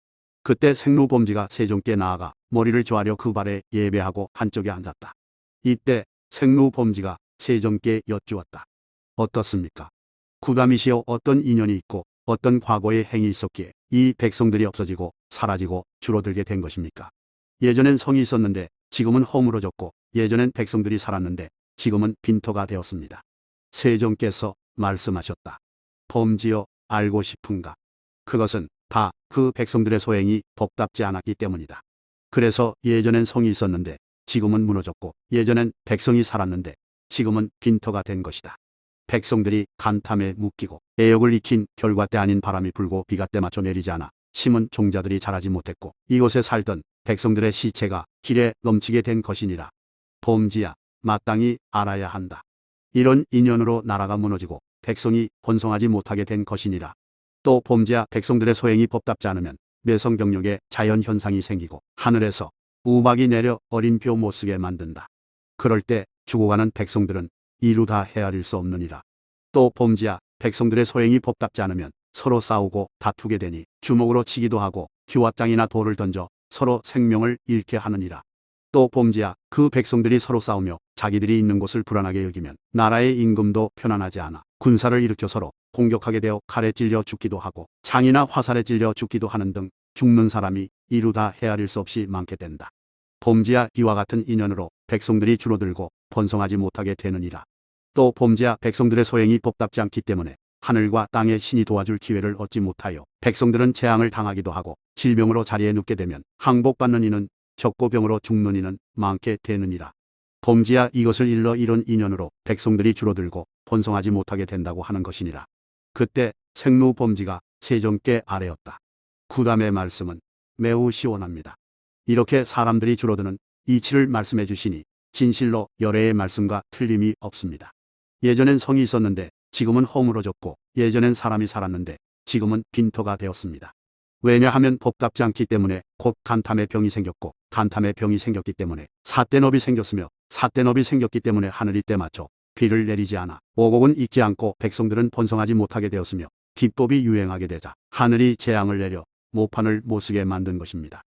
그때 생루범지가 세종께 나아가 머리를 조아려 그 발에 예배하고 한쪽에 앉았다. 이때 생루범지가 세종께 여쭈었다. 어떻습니까? 구담이시여, 어떤 인연이 있고 어떤 과거의 행이 있었기에 이 백성들이 없어지고 사라지고 줄어들게 된 것입니까? 예전엔 성이 있었는데 지금은 허물어졌고 예전엔 백성들이 살았는데 지금은 빈터가 되었습니다. 세종께서 말씀하셨다. 범지여, 알고 싶은가? 그것은 다 그 백성들의 소행이 법답지 않았기 때문이다. 그래서 예전엔 성이 있었는데 지금은 무너졌고 예전엔 백성이 살았는데 지금은 빈터가 된 것이다. 백성들이 간탐에 묶이고 애욕을 익힌 결과 때 아닌 바람이 불고 비가 때맞춰 내리지 않아 심은 종자들이 자라지 못했고 이곳에 살던 백성들의 시체가 길에 넘치게 된 것이니라. 범지야, 마땅히 알아야 한다. 이런 인연으로 나라가 무너지고 백성이 번성하지 못하게 된 것이니라. 또 범지야, 백성들의 소행이 법답지 않으면 매성경력에 자연현상이 생기고 하늘에서 우박이 내려 어린 표 못쓰게 만든다. 그럴 때 죽어가는 백성들은 이루 다 헤아릴 수 없느니라. 또 범지야, 백성들의 소행이 법답지 않으면 서로 싸우고 다투게 되니 주먹으로 치기도 하고 규화장이나 돌을 던져 서로 생명을 잃게 하느니라. 또 범지야, 그 백성들이 서로 싸우며 자기들이 있는 곳을 불안하게 여기면 나라의 임금도 편안하지 않아 군사를 일으켜 서로 공격하게 되어 칼에 찔려 죽기도 하고 창이나 화살에 찔려 죽기도 하는 등 죽는 사람이 이루 다 헤아릴 수 없이 많게 된다. 범지야, 이와 같은 인연으로 백성들이 줄어들고 번성하지 못하게 되느니라. 또 범지야, 백성들의 소행이 법답지 않기 때문에 하늘과 땅의 신이 도와줄 기회를 얻지 못하여 백성들은 재앙을 당하기도 하고 질병으로 자리에 눕게 되면 항복받는 이는 적고 병으로 죽는 이는 많게 되느니라. 범지야, 이것을 일러 이런 인연으로 백성들이 줄어들고 번성하지 못하게 된다고 하는 것이니라. 그때 생루범지가 세종께 아뢰었다. 구담의 말씀은 매우 시원합니다. 이렇게 사람들이 줄어드는 이치를 말씀해 주시니 진실로 열애의 말씀과 틀림이 없습니다. 예전엔 성이 있었는데 지금은 허물어졌고 예전엔 사람이 살았는데 지금은 빈터가 되었습니다. 왜냐하면 법답지 않기 때문에 곧 간탐의 병이 생겼고 간탐의 병이 생겼기 때문에 사대업이 생겼으며 사대업이 생겼기 때문에 하늘이 때맞춰 비를 내리지 않아 오곡은 익지 않고 백성들은 번성하지 못하게 되었으며 비법이 유행하게 되자 하늘이 재앙을 내려 모판을 못쓰게 만든 것입니다.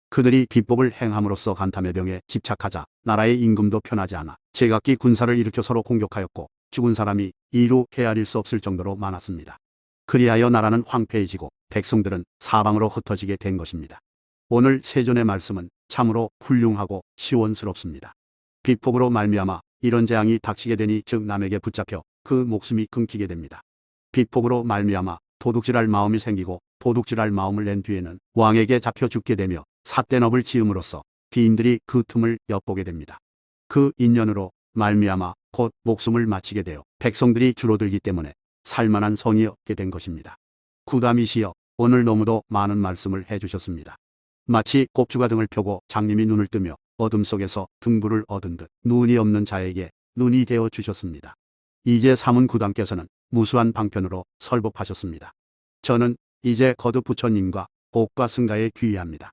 그들이 비법을 행함으로써 간탐의 병에 집착하자 나라의 임금도 편하지 않아 제각기 군사를 일으켜 서로 공격하였고 죽은 사람이 이루 헤아릴 수 없을 정도로 많았습니다. 그리하여 나라는 황폐해지고 백성들은 사방으로 흩어지게 된 것입니다. 오늘 세존의 말씀은 참으로 훌륭하고 시원스럽습니다. 비폭으로 말미암아 이런 재앙이 닥치게 되니 즉 남에게 붙잡혀 그 목숨이 끊기게 됩니다. 비폭으로 말미암아 도둑질할 마음이 생기고 도둑질할 마음을 낸 뒤에는 왕에게 잡혀 죽게 되며 삿대업을 지음으로써 비인들이 그 틈을 엿보게 됩니다. 그 인연으로 말미암아 곧 목숨을 마치게 되어 백성들이 줄어들기 때문에 살만한 성이 없게 된 것입니다. 구담이시여, 오늘 너무도 많은 말씀을 해주셨습니다. 마치 꼽주가 등을 펴고 장님이 눈을 뜨며 어둠 속에서 등불을 얻은 듯 눈이 없는 자에게 눈이 되어 주셨습니다. 이제 사문 구담께서는 무수한 방편으로 설법하셨습니다. 저는 이제 거듭 부처님과 복과 승가에 귀의합니다.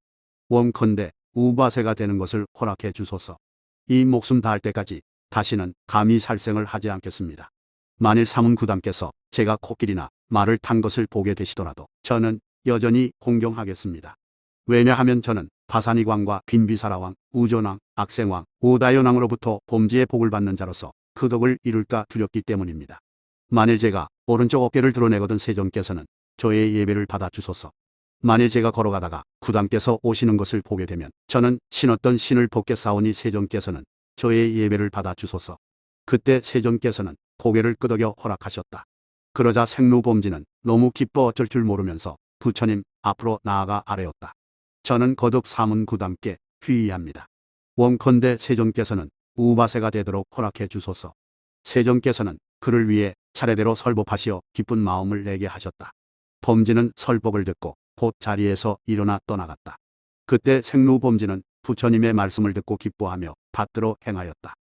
원컨대 우바세가 되는 것을 허락해 주소서. 이 목숨 다할 때까지 다시는 감히 살생을 하지 않겠습니다. 만일 사문 구담께서 제가 코끼리나 말을 탄 것을 보게 되시더라도 저는 여전히 공경하겠습니다. 왜냐하면 저는 바사니광과 빈비사라왕, 우존왕, 악생왕, 오다연왕으로부터 범지의 복을 받는 자로서 그 덕을 이룰까 두렵기 때문입니다. 만일 제가 오른쪽 어깨를 드러내거든 세존께서는 저의 예배를 받아주소서. 만일 제가 걸어가다가 구담께서 오시는 것을 보게 되면 저는 신었던 신을 벗게 싸우니 세존께서는 저의 예배를 받아주소서. 그때 세존께서는 고개를 끄덕여 허락하셨다. 그러자 생루범지는 너무 기뻐 어쩔 줄 모르면서 부처님 앞으로 나아가 아뢰었다. 저는 거듭 사문 구담께 귀의합니다. 원컨대 세존께서는 우바세가 되도록 허락해 주소서. 세존께서는 그를 위해 차례대로 설법하시어 기쁜 마음을 내게 하셨다. 범지는 설법을 듣고 곧 자리에서 일어나 떠나갔다. 그때 생루범지는 부처님의 말씀을 듣고 기뻐하며 받들어 행하였다.